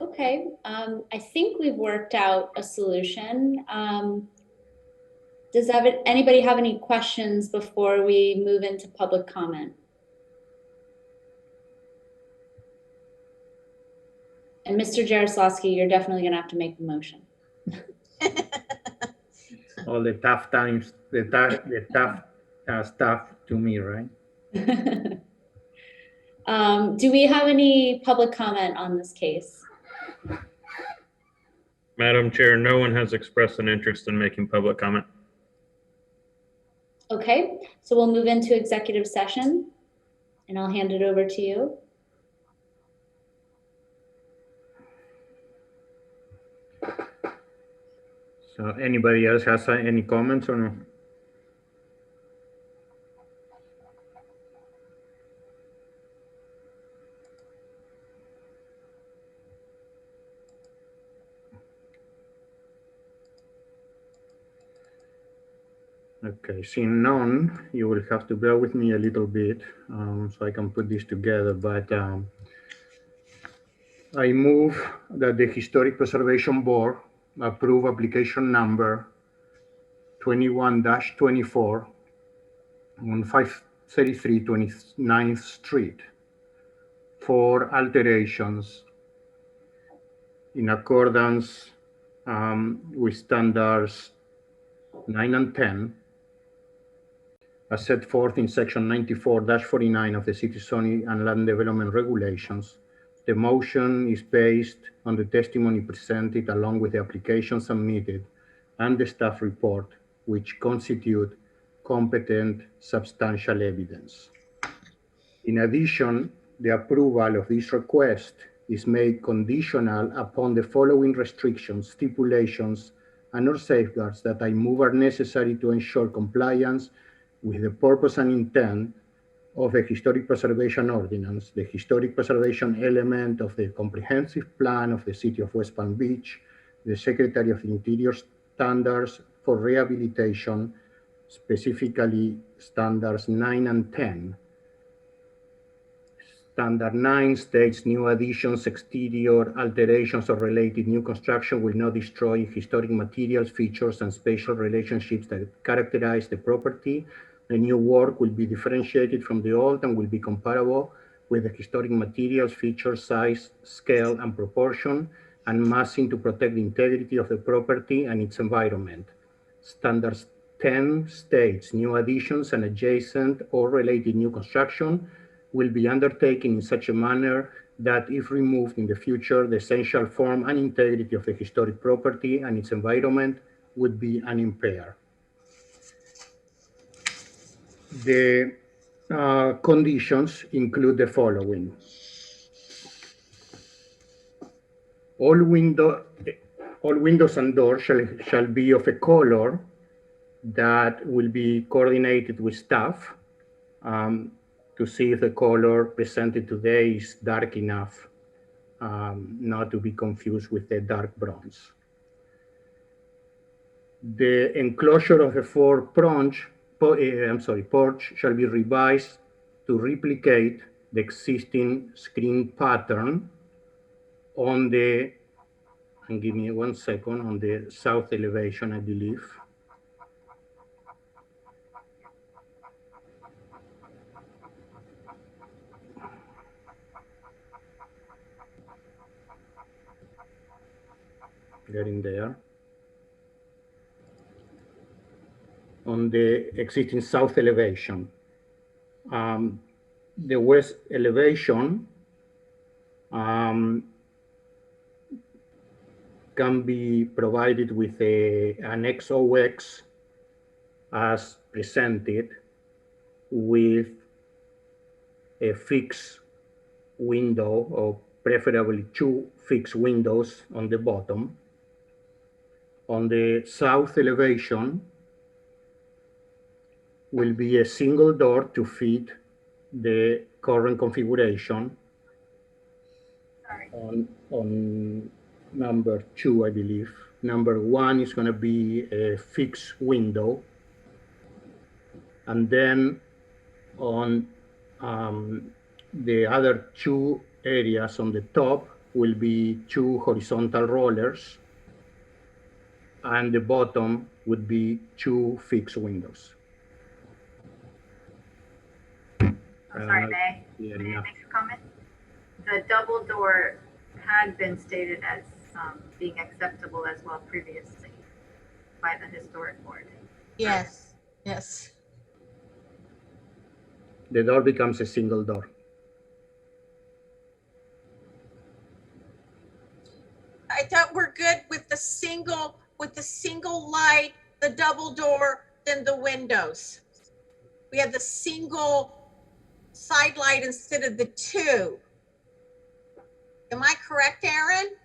Okay, I think we've worked out a solution. Does anybody have any questions before we move into public comment? And Mr. Jaroslawski, you're definitely gonna have to make the motion. All the tough times, the tough stuff to me, right? Do we have any public comment on this case? Madam Chair, no one has expressed an interest in making public comment. Okay, so we'll move into executive session and I'll hand it over to you. So anybody else has any comments or no? Okay, seeing none, you will have to bear with me a little bit so I can put this together. But I move that the Historic Preservation Board approve application number 21-24 on 533 29th Street for alterations in accordance with standards 9 and 10 as set forth in section 94-49 of the City Zoning and Land Development Regulations. The motion is based on the testimony presented along with the application submitted and the staff report, which constitute competent substantial evidence. In addition, the approval of this request is made conditional upon the following restrictions, stipulations, and/or safeguards that I move are necessary to ensure compliance with the purpose and intent of the Historic Preservation Ordinance, the historic preservation element of the comprehensive plan of the City of West Palm Beach, the Secretary of the Interior standards for rehabilitation, specifically standards 9 and 10. Standard 9 states new additions, exterior alterations, or related new construction will not destroy historic materials, features, and spatial relationships that characterize the property. The new work will be differentiated from the old and will be comparable with the historic materials, features, size, scale, and proportion, and massing to protect the integrity of the property and its environment. Standards 10 states new additions and adjacent or related new construction will be undertaken in such a manner that if removed in the future, the essential form and integrity of the historic property and its environment would be unimpaired. The conditions include the following. All windows and doors shall be of a color that will be coordinated with staff to see if the color presented today is dark enough not to be confused with the dark bronze. The enclosure of the porch shall be revised to replicate the existing screen pattern on the, and give me 1 second, on the south elevation, I believe. Getting there. On the existing south elevation. The west elevation can be provided with an XOX as presented with a fixed window, or preferably 2 fixed windows on the bottom. On the south elevation will be a single door to fit the current configuration. On number 2, I believe. Number 1 is going to be a fixed window. And then on the other 2 areas on the top will be 2 horizontal rollers. And the bottom would be 2 fixed windows. I'm sorry, May. Yeah, May I yeah. make a comment? The double door had been stated as being acceptable as well previously by the historic board. Yes, yes. The door becomes a single door. I thought we're good with the single light, the double door, then the windows. We have the single side light instead of the two. Am I correct, Aaron?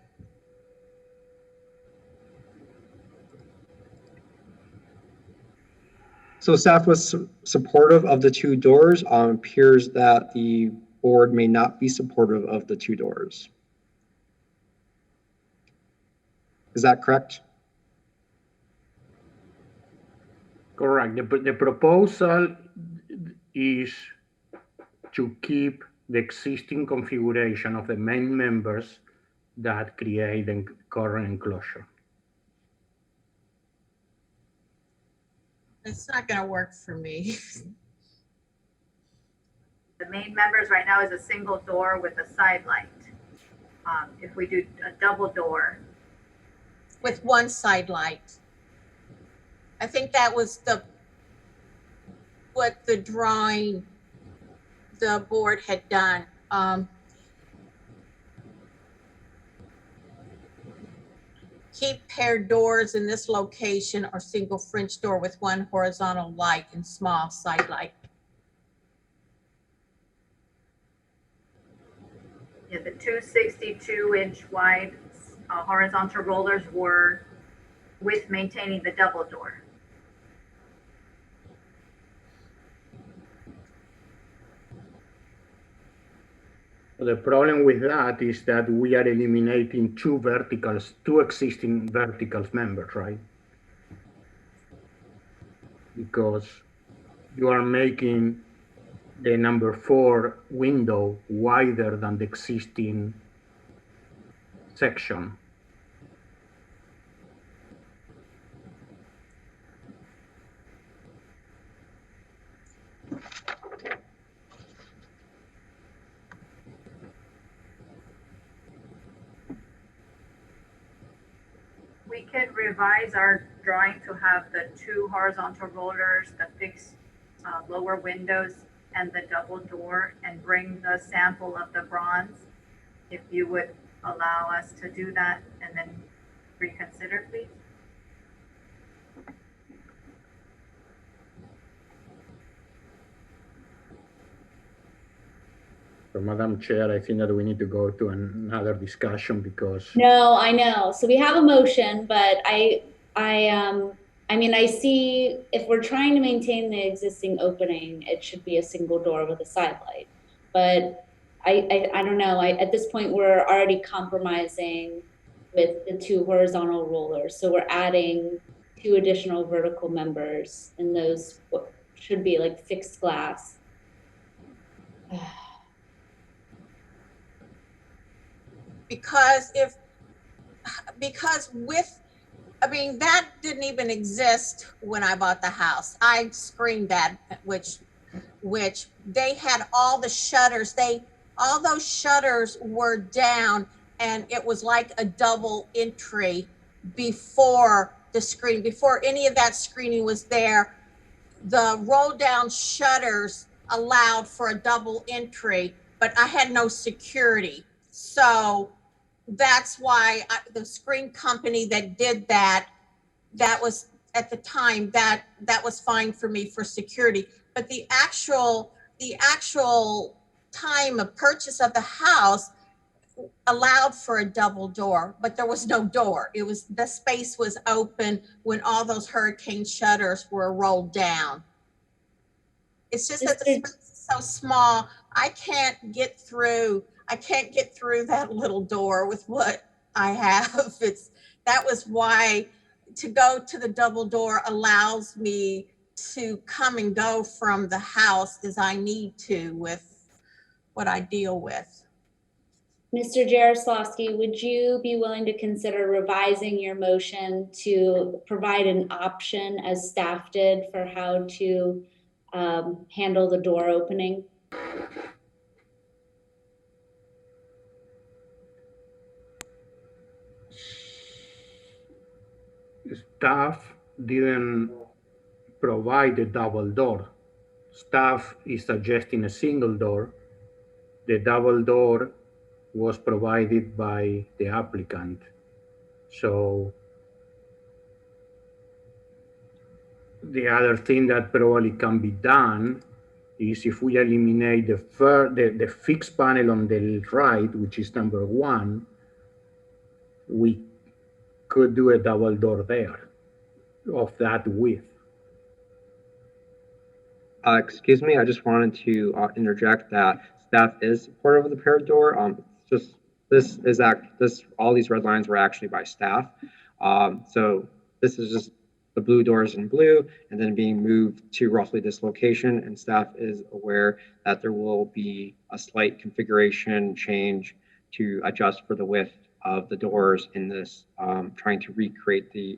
So staff was supportive of the two doors. Appears that the board may not be supportive of the two doors. Is that correct? Correct. The proposal is to keep the existing configuration of the main members that create the current enclosure. It's not gonna work for me. The main members right now is a single door with a side light. If we do a double door, With one side light. I think that was what the drawing the board had done. Keep paired doors in this location or single French door with one horizontal light and small side light. yeah, the two 62-inch wide horizontal rollers were with maintaining the double door. The problem with that is that we are eliminating two existing verticals members, right? Because you are making the number 4 window wider than the existing section. We could revise our drawing to have the two horizontal rollers, the fixed lower windows, and the double door, and bring the sample of the bronze. If you would allow us to do that and then reconsider, please. So, Madam Chair, I think that we need to go to another discussion because No, I know. So we have a motion, but I mean, I see if we're trying to maintain the existing opening, it should be a single door with a side light. But I don't know. At this point, we're already compromising with the two horizontal rollers. So we're adding 2 additional vertical members, and those what should be like fixed glass. Because I mean, that didn't even exist when I bought the house. I screened that, which they had all the shutters. All those shutters were down, and it was like a double entry before any of that screening was there. The roll down shutters allowed for a double entry, but I had no security. So that's why the screen company that did that was at the time that was fine for me for security. But the actual time of purchase of the house allowed for a double door, but there was no door. The space was open when all those hurricane shutters were rolled down. It's just that the space is so small, I can't get through that little door with what I have. That was why to go to the double door allows me to come and go from the house as I need to with what I deal with. Mr. Jaroslavsky, would you be willing to consider revising your motion to provide an option as staff did for how to handle the door opening? Staff didn't provide a double door. staff is suggesting a single door. The double door was provided by the applicant. So the other thing that probably can be done is if we eliminate the fixed panel on the right, which is number 1, we could do a double door there of that width. Excuse me, I just wanted to interject that staff is supportive of the paired door. Just all these red lines were actually by staff. So this is just the blue doors in blue and then being moved to roughly this location, and staff is aware that there will be a slight configuration change to adjust for the width of the doors in this, trying to recreate the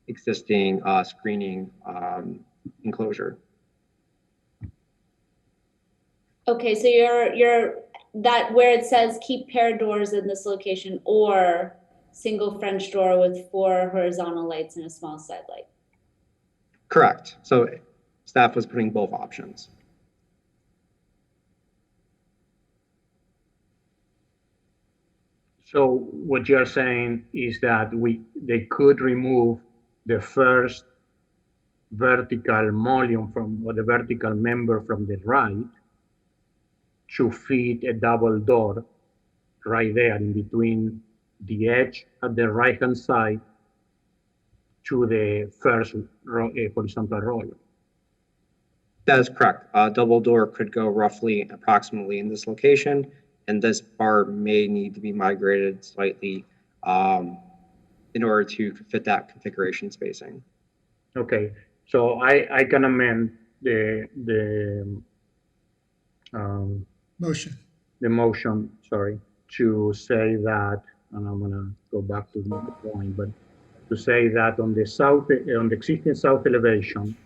existing screening enclosure. Okay, so you're that where it says keep paired doors in this location or single French door with 4 horizontal lights and a small side light. Correct. So staff was putting both options. So what you're saying is that they could remove the first vertical mullion or the vertical member from the right to fit a double door right there in between the edge at the right-hand side to the first horizontal roller. That is correct. A double door could go approximately in this location, and this bar may need to be migrated slightly in order to fit that configuration spacing. Okay, so I can amend the Motion. the motion, sorry, to say that, and I'm gonna go back to the point, but to say that on the existing south elevation,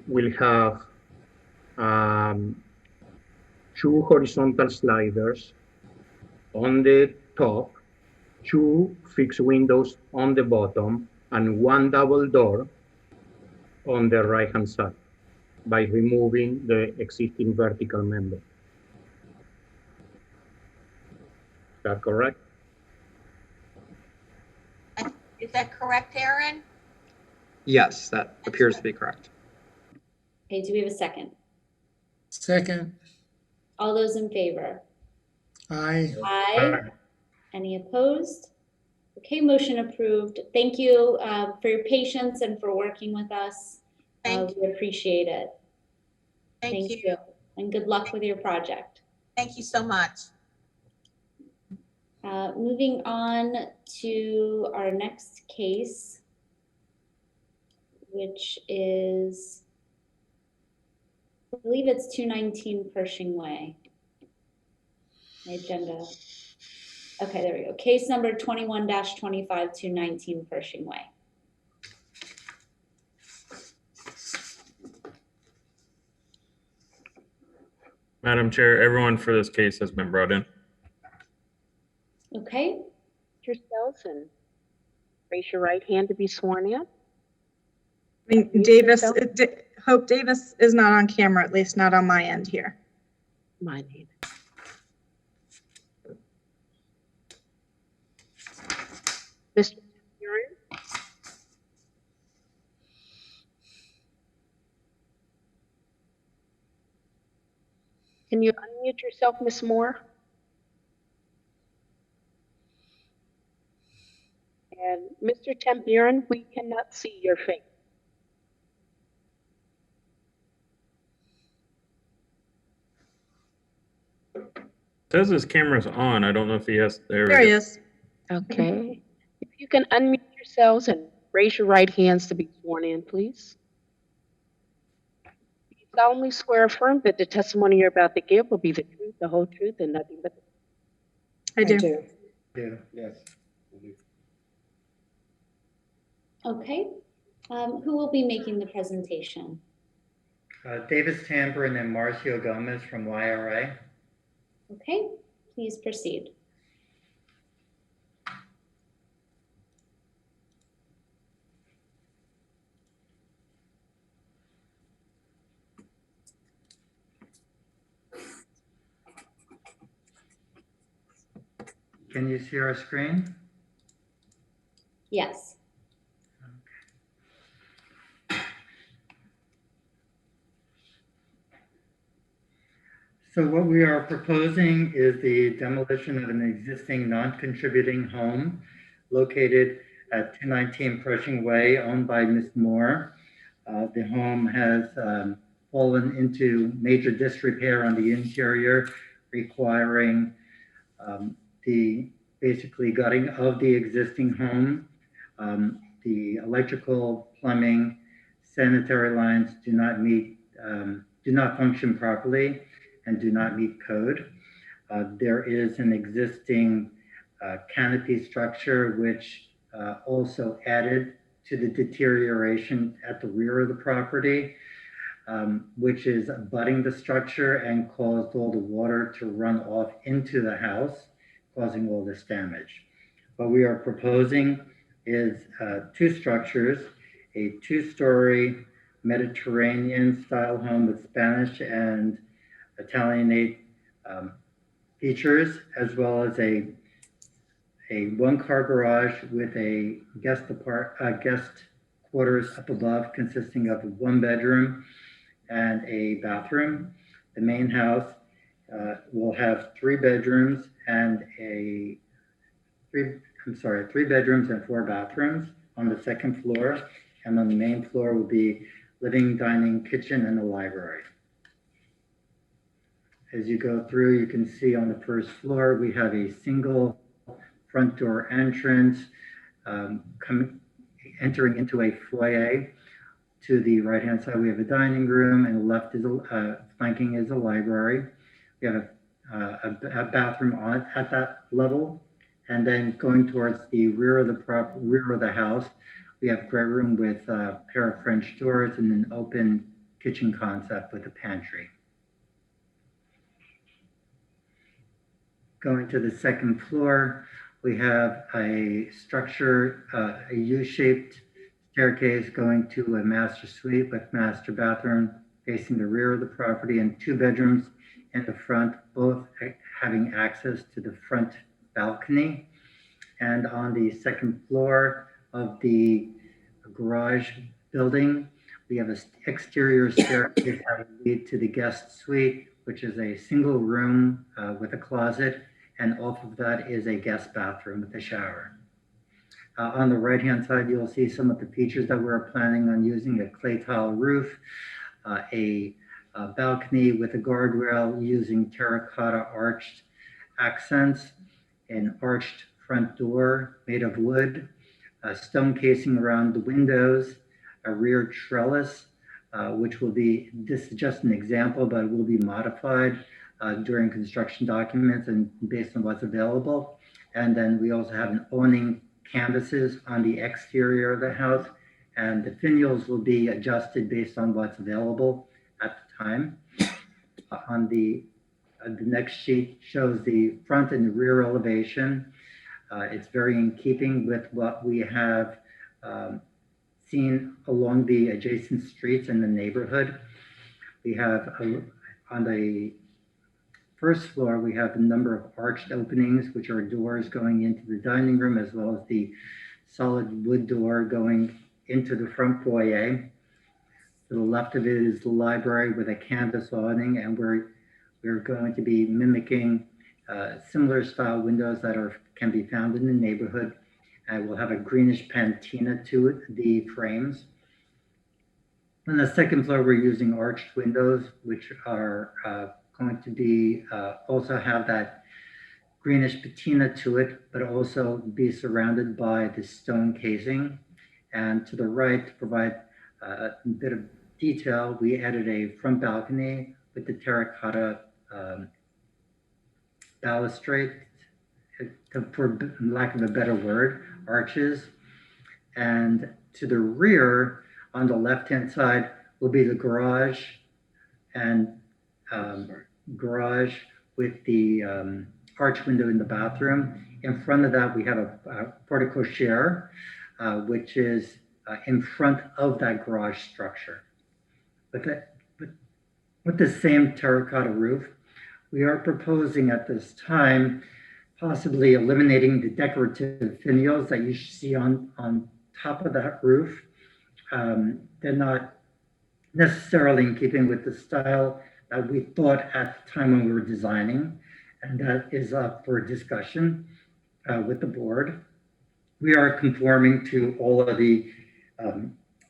we'll have 2 horizontal sliders on the top, 2 fixed windows on the bottom, and 1 double door on the right-hand side by removing the existing vertical member. Is that correct? Is that correct, Aaron? Yes, that appears to be correct. Okay, do we have a second? Second. All those in favor? Aye. Aye. Any opposed? Okay, motion approved. Thank you for your patience and for working with us. We appreciate it. Thank you. And good luck with your project. Thank you so much. Moving on to our next case, which is, I believe it's 219 Pershing Way. My agenda. Okay, there we go. Case number 21-25, 219 Pershing Way. Madam Chair, everyone for this case has been brought in. Okay. Yourselves and raise your right hand to be sworn in. I mean, Davis, Hope Davis is not on camera, at least not on my end here. Mine either. Mr. Aaron? Can you unmute yourself, Ms. Moore? And Mr. Temburan, we cannot see your face. Says his camera's on. I don't know if he has. There he is. Okay. If you can unmute yourselves and raise your right hands to be sworn in, please. Do you solemnly swear or affirm that the testimony you're about to give will be the truth, the whole truth, and nothing but the truth? I do. Yeah, yes. Okay. Who will be making the presentation? Davis Tamper and then Marcio Gomez from YRA. Okay, please proceed. Can you see our screen? Yes. So what we are proposing is the demolition of an existing non-contributing home located at 219 Pershing Way, owned by Ms. Moore. The home has fallen into major disrepair on the interior, requiring the basically gutting of the existing home. The electrical, plumbing, sanitary lines do not function properly and do not meet code. There is an existing canopy structure which also added to the deterioration at the rear of the property, which is abutting the structure and caused all the water to run off into the house, causing all this damage. What we are proposing is two structures, a two-story Mediterranean style home with Spanish and Italianate features, as well as a one-car garage with a guest quarters up above, consisting of a one-bedroom and a bathroom. The main house will have three bedrooms and three bedrooms and four bathrooms on the second floor, and on the main floor will be living, dining, kitchen, and a library. As you go through, you can see on the first floor, we have a single front door entrance, entering into a foyer. To the right-hand side, we have a dining room, and left is flanking is a library. We have a bathroom at that level, and then going towards the rear of the house, we have a great room with a pair of French doors and an open kitchen concept with a pantry. Going to the second floor, we have a structure, a U-shaped staircase going to a master suite with master bathroom facing the rear of the property, and two bedrooms in the front, both having access to the front balcony. And on the second floor of the garage building, we have an exterior staircase that will lead to the guest suite, which is a single room with a closet, and off of that is a guest bathroom with a shower. On the right-hand side, you'll see some of the features that we're planning on using: a clay tile roof, a balcony with a guardrail using terracotta arched accents, an arched front door made of wood, a stone casing around the windows, a rear trellis, which will be, this is just an example, but it will be modified during construction documents and based on what's available. And then we also have an awning canvases on the exterior of the house, and the finials will be adjusted based on what's available at the time. On the next sheet shows the front and rear elevation. It's very in keeping with what we have seen along the adjacent streets in the neighborhood. We have on the first floor, we have a number of arched openings, which are doors going into the dining room, as well as the solid wood door going into the front foyer. To the left of it is the library with a canvas awning, and we're going to be mimicking similar style windows that can be found in the neighborhood. And we'll have a greenish patina to it, the frames. On the second floor, we're using arched windows, which are going to be also have that greenish patina to it, but also be surrounded by the stone casing. And to the right, to provide a bit of detail, we added a front balcony with the terracotta balustrade, for lack of a better word, arches. And to the rear, on the left-hand side, will be the garage, and garage with the arch window in the bathroom. In front of that, we have a porte cochere, which is in front of that garage structure. With the same terracotta roof, we are proposing at this time possibly eliminating the decorative finials that you see on top of that roof. They're not necessarily in keeping with the style that we thought at the time when we were designing, and that is up for discussion with the board. We are conforming to all of the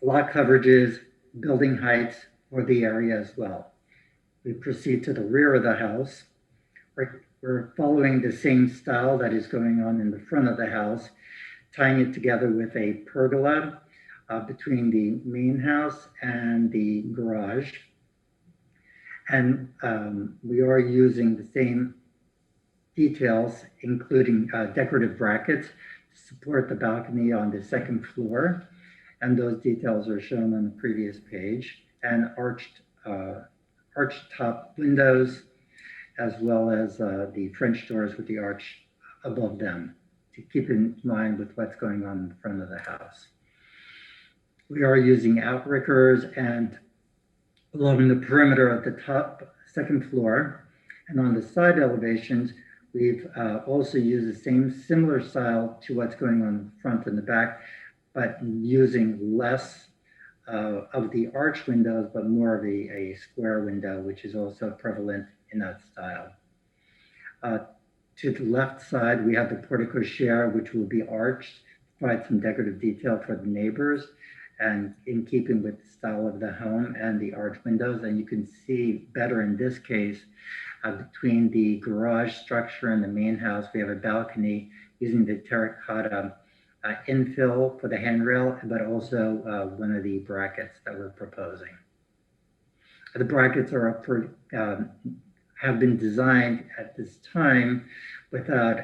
lot coverages, building heights for the area as well. We proceed to the rear of the house. We're following the same style that is going on in the front of the house, tying it together with a pergola between the main house and the garage. And we are using the same details, including decorative brackets to support the balcony on the second floor. And those details are shown on the previous page, and arched top windows, as well as the French doors with the arch above them to keep in line with what's going on in the front of the house. We are using outriggers and along the perimeter of the top second floor, and on the side elevations, we've also used the same similar style to what's going on in the front and the back, but using less of the arch windows, but more of a square window, which is also prevalent in that style. To the left side, we have the porte cochere, which will be arched, provide some decorative detail for the neighbors, and in keeping with the style of the home and the arch windows. And you can see better in this case, between the garage structure and the main house, we have a balcony using the terracotta infill for the handrail, but also one of the brackets that we're proposing. The brackets are up for, have been designed at this time without,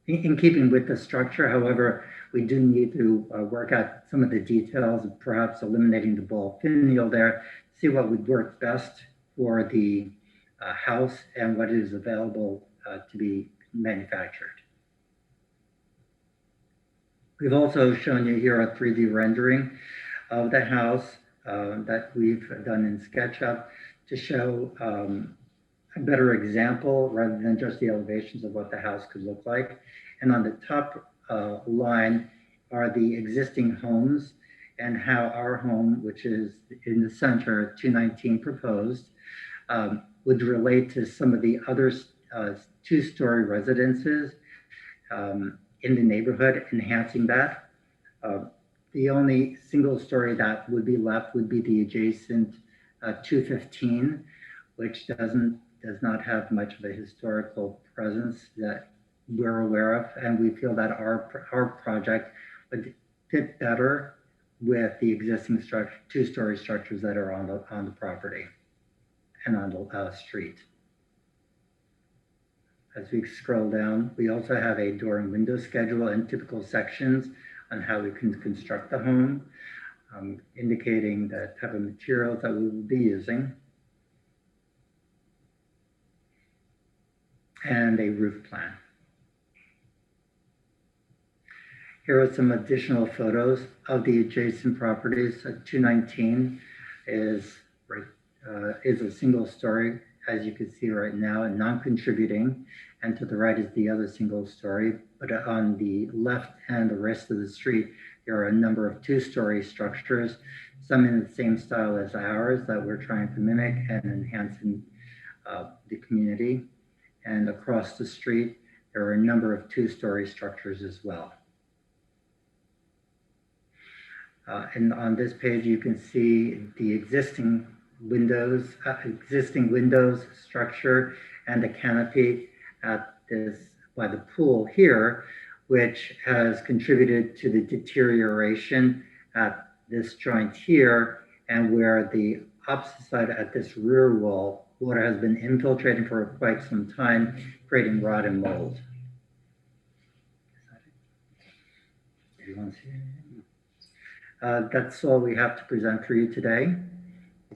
in keeping with the structure. However, we do need to work out some of the details, perhaps eliminating the ball finial there, see what would work best for the house and what is available to be manufactured. We've also shown you here a 3D rendering of the house that we've done in SketchUp to show a better example rather than just the elevations of what the house could look like. And on the top line are the existing homes and how our home, which is in the center, 219 proposed, would relate to some of the other two-story residences in the neighborhood, enhancing that. The only single story that would be left would be the adjacent 215, which does not have much of a historical presence that we're aware of, and we feel that our project would fit better with the existing two-story structures that are on the property and on the street. As we scroll down, we also have a door and window schedule and typical sections on how we can construct the home, indicating the type of materials that we will be using, and a roof plan. Here are some additional photos of the adjacent properties. 219 is a single story, as you can see right now, and non-contributing. And to the right is the other single story. But on the left and the rest of the street, there are a number of two-story structures, some in the same style as ours that we're trying to mimic and enhance in the community. And across the street, there are a number of two-story structures as well. And on this page, you can see the existing windows structure and the canopy at this by the pool here, which has contributed to the deterioration at this joint here, and where the opposite side at this rear wall, water has been infiltrating for quite some time, creating rot and mold. That's all we have to present for you today.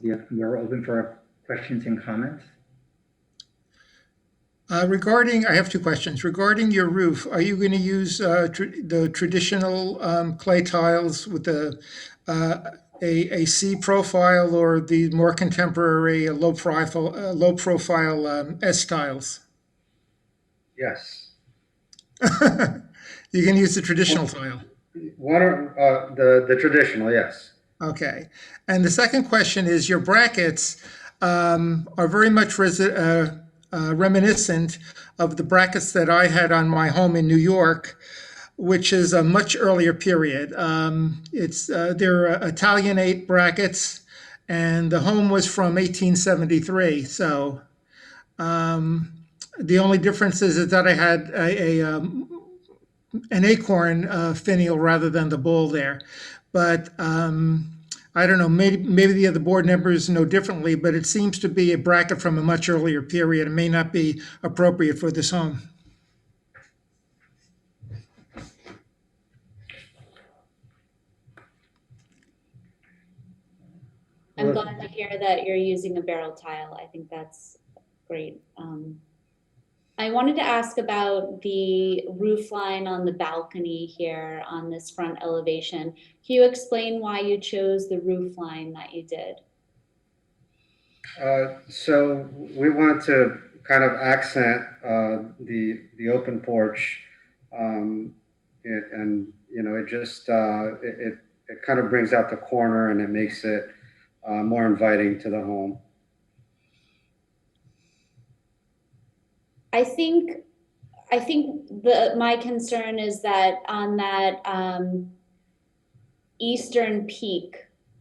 We're open for questions and comments. I have two questions. Regarding your roof, are you going to use the traditional clay tiles with a C profile, or the more contemporary low profile S tiles? Yes. You can use the traditional tile. The traditional, yes. Okay. And the second question is, your brackets are very much reminiscent of the brackets that I had on my home in New York, which is a much earlier period. They're Italianate brackets, and the home was from 1873. So the only difference is that I had an acorn finial rather than the bull there. But I don't know, maybe the other board members know differently, but it seems to be a bracket from a much earlier period. It may not be appropriate for this home. I'm glad to hear that you're using a barrel tile. I think that's great. I wanted to ask about the roof line on the balcony here on this front elevation. Can you explain why you chose the roof line that you did? So we wanted to kind of accent the open porch, and it just it kind of brings out the corner and it makes it more inviting to the home. I think my concern is that on that eastern peak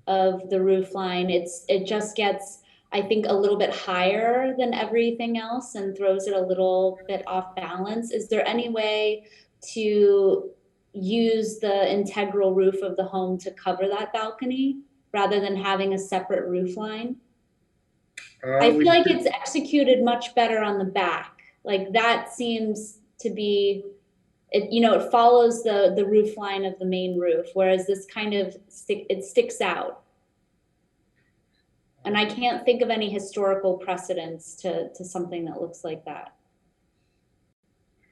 of the roof line, it just gets, I think, a little bit higher than everything else and throws it a little bit off balance. Is there any way to use the integral roof of the home to cover that balcony rather than having a separate roof line? I feel like it's executed much better on the back. Like that seems to be, it follows the roof line of the main roof, whereas this kind of sticks out. And I can't think of any historical precedents to something that looks like that.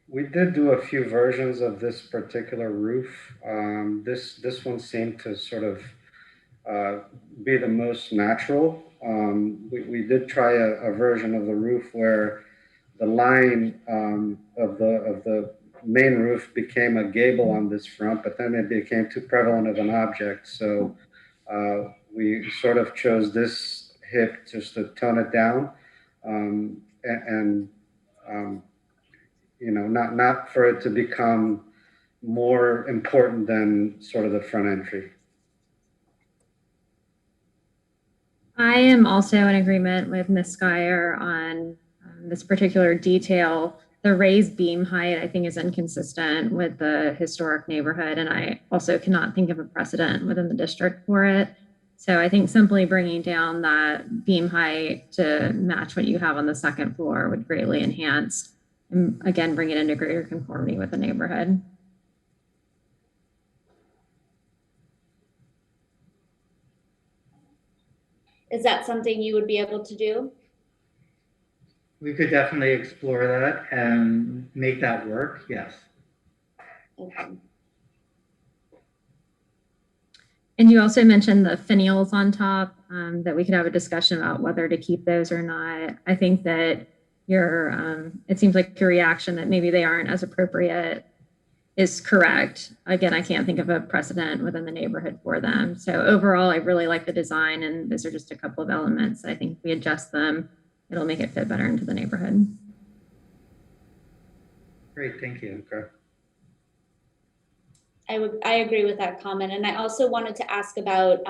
We did do a few versions of this particular roof. This one seemed to sort of be the most natural. We did try a version of the roof where the line of the main roof became a gable on this front, but then it became too prevalent of an object. So we sort of chose this hip just to tone it down, not for it to become more important than sort of the front entry. I am also in agreement with Ms. Skyer on this particular detail. The raised beam height, I think, is inconsistent with the historic neighborhood, and I also cannot think of a precedent within the district for it. So I think simply bringing down that beam height to match what you have on the second floor would greatly enhance, and again, bring it into greater conformity with the neighborhood. Is that something you would be able to do? We could definitely explore that and make that work, yes. Okay. And you also mentioned the finials on top, that we could have a discussion about whether to keep those or not. I think that it seems like your reaction that maybe they aren't as appropriate is correct. Again, I can't think of a precedent within the neighborhood for them. So overall, I really like the design, and those are just a couple of elements. I think if we adjust them, it'll make it fit better into the neighborhood. Great, thank you. Okay. I agree with that comment. And I also wanted to ask about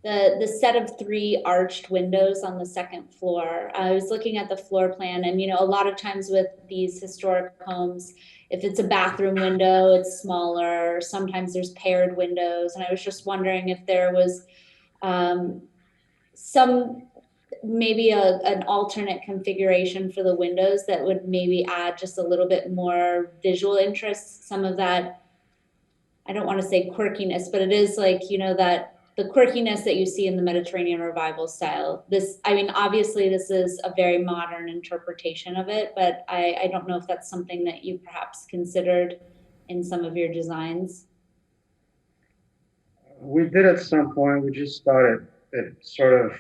the set of 3 arched windows on the second floor. I was looking at the floor plan, and a lot of times with these historic homes, if it's a bathroom window, it's smaller. Sometimes there's paired windows. And I was just wondering if there was maybe an alternate configuration for the windows that would maybe add just a little bit more visual interest, some of that, I don't want to say quirkiness, but it is like, that the quirkiness that you see in the Mediterranean Revival style. Obviously this is a very modern interpretation of it, but I don't know if that's something that you perhaps considered in some of your designs. We did at some point. We just thought it sort of,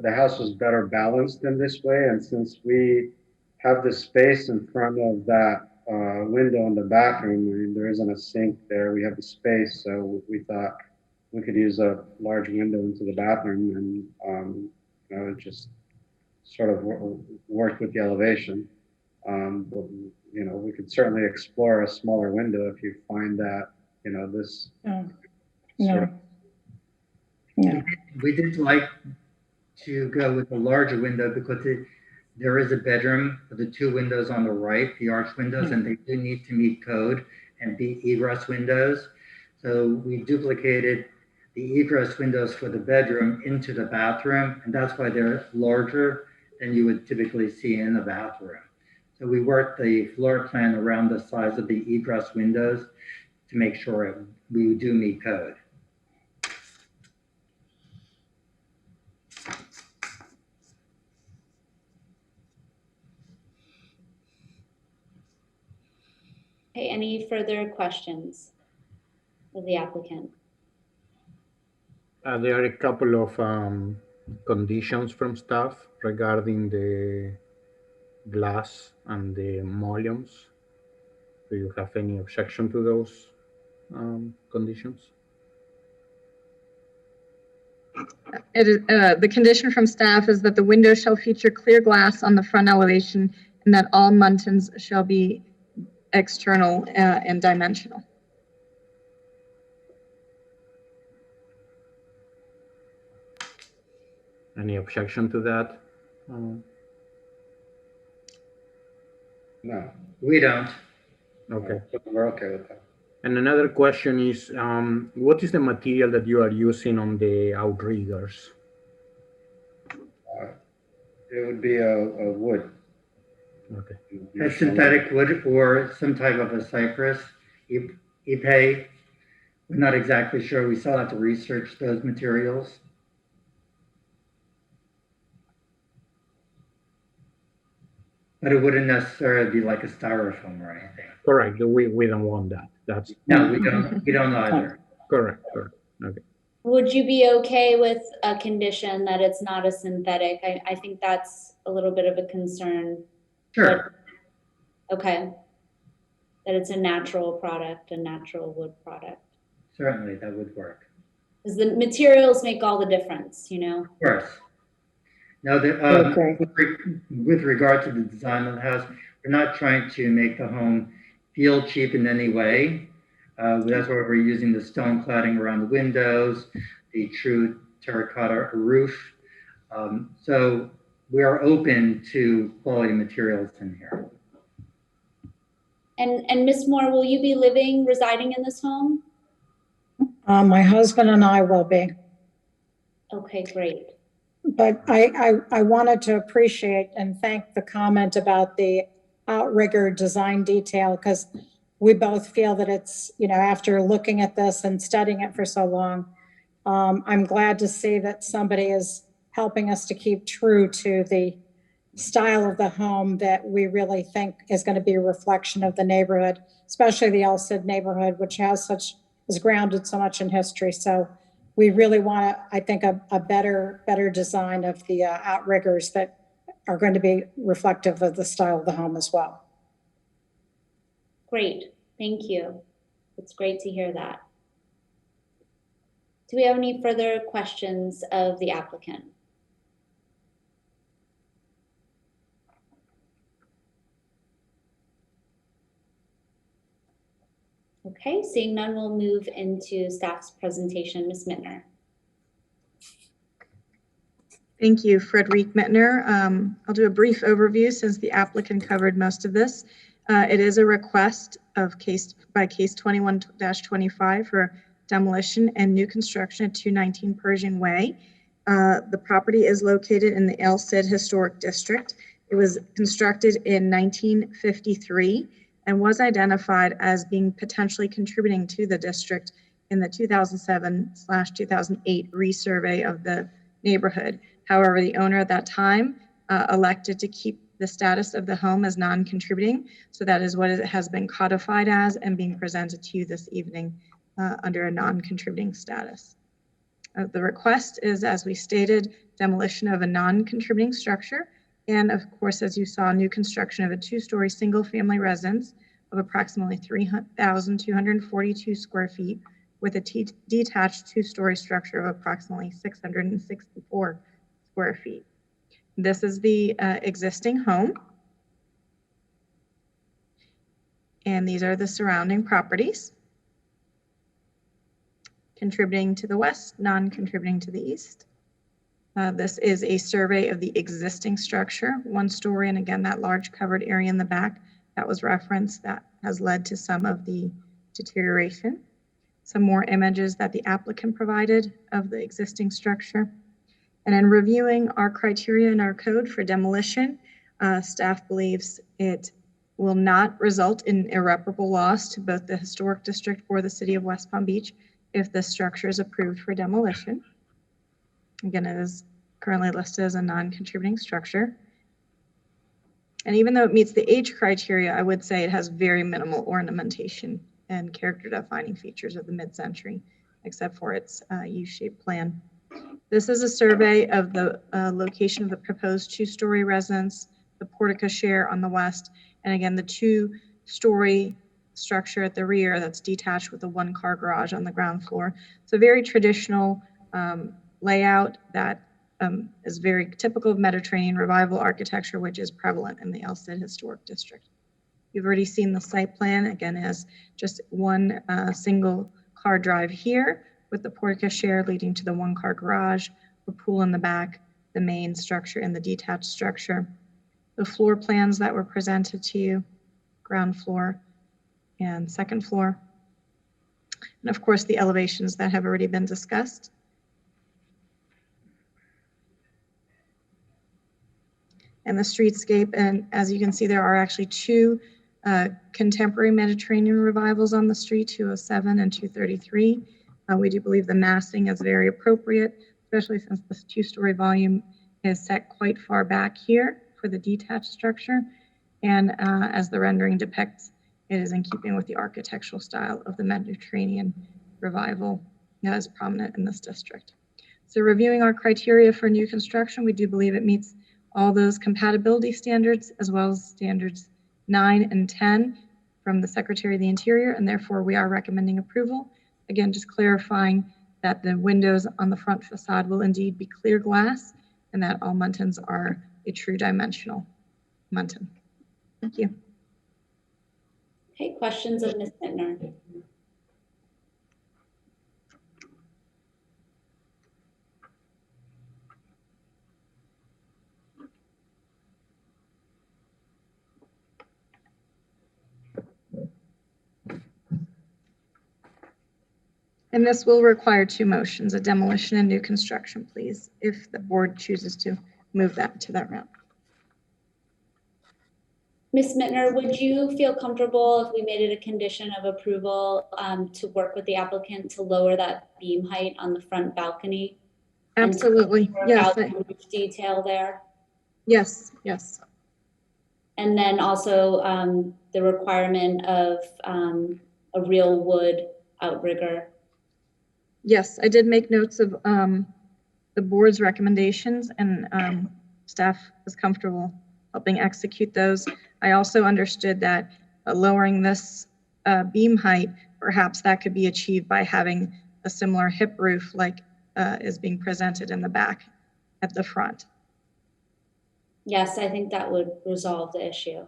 the house was better balanced in this way. And since we have the space in front of that window in the bathroom. I mean, there isn't a sink there. We have the space, so we thought we could use a large window into the bathroom and it just sort of worked with the elevation. But, we could certainly explore a smaller window if you find that, this. No. We did like to go with a larger window because there is a bedroom with the two windows on the right, the arch windows, and they do need to meet code and be egress windows. So we duplicated the egress windows for the bedroom into the bathroom, and that's why they're larger than you would typically see in the bathroom. So we worked the floor plan around the size of the egress windows to make sure we do meet code. Okay, any further questions of the applicant? There are a couple of conditions from staff regarding the glass and the mullions. Do you have any objection to those conditions? It is, the condition from staff is that the window shall feature clear glass on the front elevation and that all muntins shall be external and dimensional. Any objection to that? No. We don't. Okay. We're okay with that. And another question is, what is the material that you are using on the outriggers? It would be a wood. Okay. A synthetic wood or some type of a cypress, ipe. We're not exactly sure. We still have to research those materials. But it wouldn't necessarily be like a styrofoam or anything. Correct. We don't want that. That's no, we don't either. Correct. Okay. Would you be okay with a condition that it's not a synthetic? I think that's a little bit of a concern. Sure. But, okay. That it's a natural product, a natural wood product. Certainly, that would work. Because the materials make all the difference, Of course. Now, with regard to the design of the house, we're not trying to make the home feel cheap in any way. That's why we're using the stone cladding around the windows, the true terracotta roof. So we are open to quality materials in here. And Ms. Moore, will you be residing in this home? My husband and I will be. Okay, great. But I wanted to appreciate and thank the comment about the outrigger design detail, because we both feel that it's, after looking at this and studying it for so long, I'm glad to see that somebody is helping us to keep true to the style of the home that we really think is going to be a reflection of the neighborhood, especially the El Cid neighborhood, which is grounded so much in history. So we really want I think, a better design of the outriggers that are going to be reflective of the style of the home as well. Great, thank you. It's great to hear that. Do we have any further questions of the applicant? Okay, seeing none, we'll move into staff's presentation. Ms. Mittner. Thank you, Frederique Mittner. I'll do a brief overview since the applicant covered most of this. It is a request of case 21-25 for demolition and new construction at 219 Pershing Way. The property is located in the El Cid Historic District. It was constructed in 1953 and was identified as being potentially contributing to the district in the 2007/2008 resurvey of the neighborhood. However, the owner at that time elected to keep the status of the home as non-contributing. So that is what it has been codified as and being presented to you this evening under a non-contributing status. The request is, as we stated, demolition of a non-contributing structure. And of course, as you saw, new construction of a two-story single-family residence of approximately 3,242 square feet with a detached two-story structure of approximately 664 square feet. This is the existing home. And these are the surrounding properties. Contributing to the west, non-contributing to the east. This is a survey of the existing structure, one story, and again, that large covered area in the back that was referenced that has led to some of the deterioration. Some more images that the applicant provided of the existing structure. And in reviewing our criteria in our code for demolition, staff believes it will not result in irreparable loss to both the historic district or the city of West Palm Beach if the structure is approved for demolition. Again, it is currently listed as a non-contributing structure. And even though it meets the age criteria, I would say it has very minimal ornamentation and character defining features of the mid-century, except for its U-shaped plan. This is a survey of the location of the proposed two-story residence, the portico share on the west, and again, the two-story structure at the rear that's detached with a one-car garage on the ground floor. So very traditional layout that is very typical of Mediterranean revival architecture, which is prevalent in the El Cid Historic District. You've already seen the site plan. Again, it has just one single car drive here with the portico share leading to the one-car garage, the pool in the back, the main structure, and the detached structure. The floor plans that were presented to you, ground floor and second floor. And of course, the elevations that have already been discussed. And the streetscape, and as you can see, there are actually two contemporary Mediterranean revivals on the street, 207 and 233. We do believe the massing is very appropriate, especially since this two-story volume is set quite far back here for the detached structure. And as the rendering depicts, it is in keeping with the architectural style of the Mediterranean revival that is prominent in this district. So reviewing our criteria for new construction, we do believe it meets all those compatibility standards as well as standards 9 and 10 from the Secretary of the Interior, and therefore we are recommending approval. Again, just clarifying that the windows on the front facade will indeed be clear glass and that all muntins are a true dimensional muntin. Thank you. Okay, questions of Ms. Bittner? And this will require two motions, a demolition and new construction, please, if the board chooses to move that to that route. Ms. Mittner, would you feel comfortable if we made it a condition of approval to work with the applicant to lower that beam height on the front balcony? Absolutely, yes. Detail there. Yes, yes. And then also the requirement of a real wood outrigger. Yes, I did make notes of the board's recommendations, and staff was comfortable helping execute those. I also understood that lowering this beam height, perhaps that could be achieved by having a similar hip roof like is being presented in the back at the front. Yes, I think that would resolve the issue.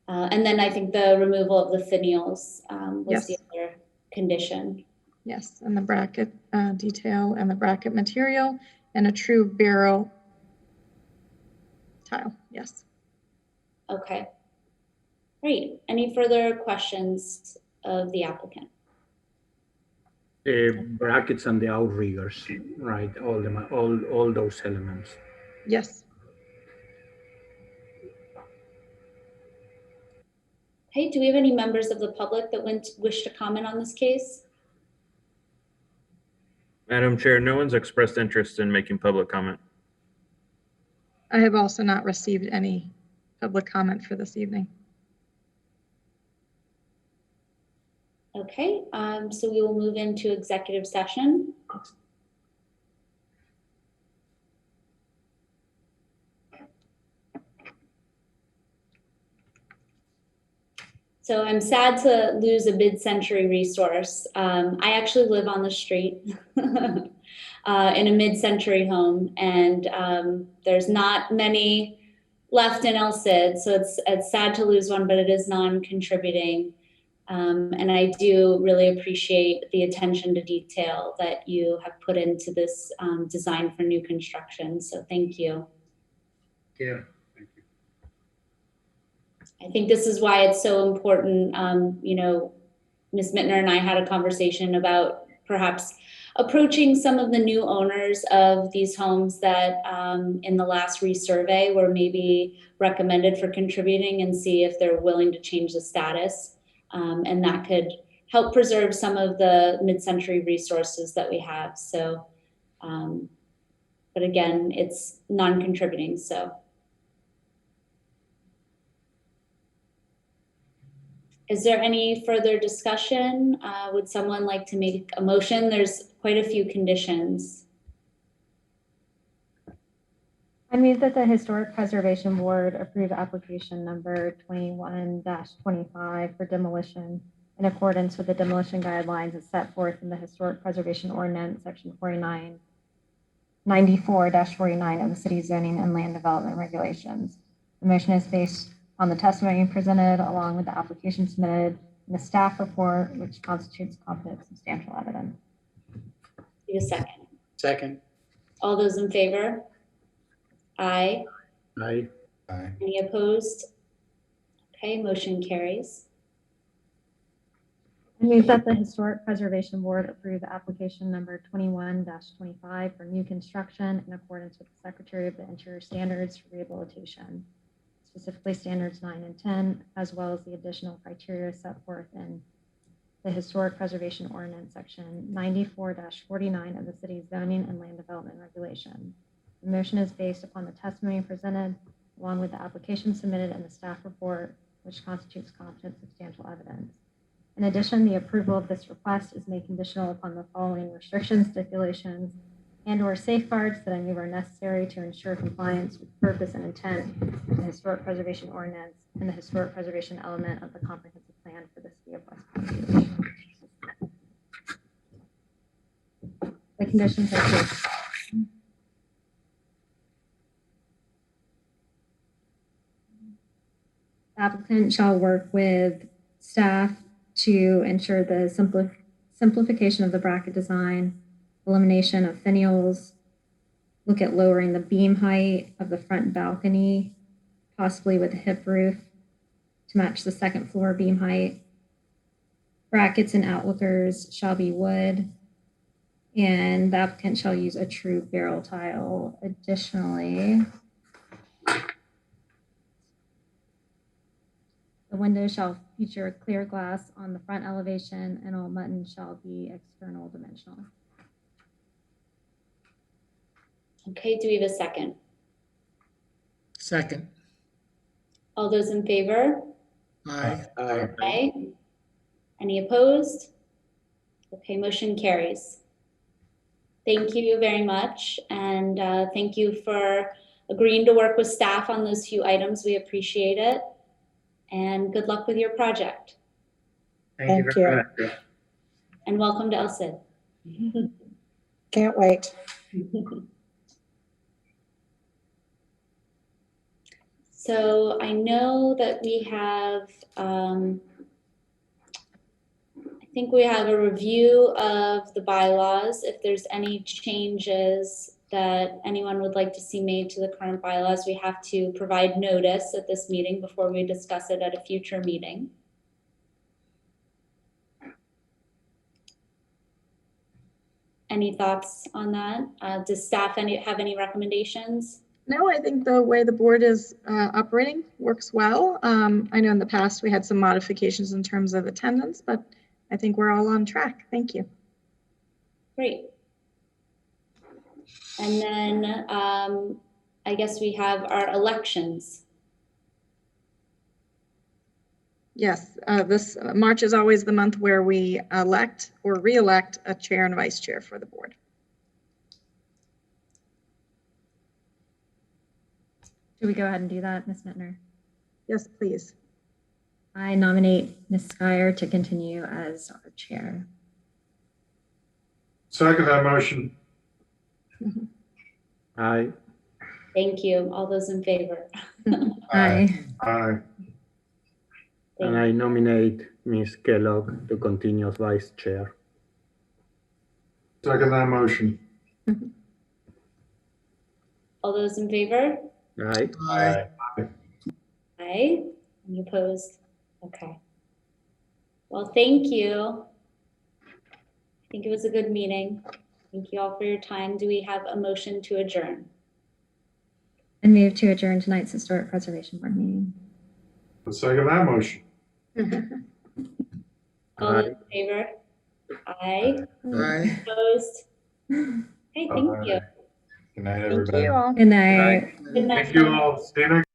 And then I think the removal of the finials was the other condition. Yes, and the bracket detail and the bracket material and a true barrel tile, yes. Okay, great. Any further questions of the applicant? The brackets and the outriggers, right? All those elements. Yes. Okay, do we have any members of the public that wish to comment on this case? Madam Chair, no one's expressed interest in making public comment. I have also not received any public comment for this evening. Okay, so we will move into executive session. So I'm sad to lose a mid-century resource. I actually live on the street in a mid-century home, and there's not many left in El Cid, so it's sad to lose one, but it is non-contributing. And I do really appreciate the attention to detail that you have put into this design for new construction. So thank you. Yeah. I think this is why it's so important. You know, Ms. Mittner and I had a conversation about perhaps approaching some of the new owners of these homes that in the last resurvey were maybe recommended for contributing and see if they're willing to change the status. And that could help preserve some of the mid-century resources that we have. So, but again, it's non-contributing, so. Is there any further discussion? Would someone like to make a motion? There's quite a few conditions. I move that the Historic Preservation Board approve application number 21-25 for demolition in accordance with the demolition guidelines as set forth in the Historic Preservation Ordinance, section 94-49 of the city's zoning and land development regulations. The motion is based on the testimony presented along with the application submitted in the staff report, which constitutes competent substantial evidence. Need a second. Second. All those in favor? Aye. Aye. Aye. Any opposed? Okay, motion carries. I move that the Historic Preservation Board approve application number 21-25 for new construction in accordance with the Secretary of the Interior standards for rehabilitation, specifically standards 9 and 10, as well as the additional criteria set forth in the Historic Preservation Ordinance, section 94-49 of the city's zoning and land development regulations. The motion is based upon the testimony presented along with the application submitted in the staff report, which constitutes competent substantial evidence. In addition, the approval of this request is made conditional upon the following restrictions, stipulations, and/or safeguards that I believe are necessary to ensure compliance with purpose and intent of the Historic Preservation Ordinance and the historic preservation element of the comprehensive plan for the city of West Palm Beach. The conditions are clear. The applicant shall work with staff to ensure the simplification of the bracket design, elimination of finials, look at lowering the beam height of the front balcony, possibly with a hip roof to match the second floor beam height. Brackets and outlookers shall be wood, and the applicant shall use a true barrel tile. Additionally, the windows shall feature clear glass on the front elevation, and all muttons shall be external dimensional. Okay, do we have a second? Second. All those in favor? Aye. Aye. Aye. Any opposed? Okay, motion carries. Thank you very much. And thank you for agreeing to work with staff on those few items. We appreciate it. And good luck with your project. Thank you very much. And welcome to El Cid. Can't wait. So I know that we have, I think we have a review of the bylaws. If there's any changes that anyone would like to see made to the current bylaws, we have to provide notice at this meeting before we discuss it at a future meeting. Any thoughts on that? Does staff have any recommendations? No, I think the way the board is operating works well. I know in the past we had some modifications in terms of attendance, but I think we're all on track. Thank you. Great. And then I guess we have our elections. Yes, this March is always the month where we elect or re-elect a chair and vice chair for the board. Should we go ahead and do that, Ms. Mittner? Yes, please. I nominate Ms. Skyer to continue as our chair. Second that motion. Aye. Thank you. All those in favor? Aye. Aye. And I nominate Ms. Kellogg to continue as vice chair. Second that motion. All those in favor? Aye. Aye. Aye. Any opposed? Okay. Well, thank you. I think it was a good meeting. Thank you all for your time. Do we have a motion to adjourn? And move to adjourn tonight's Historic Preservation Board meeting. Second that motion. All those in favor? Aye. Aye. Opposed? Okay, thank you. Good night, Thank everybody. you all. Good night. Good night. Thank you all. See you next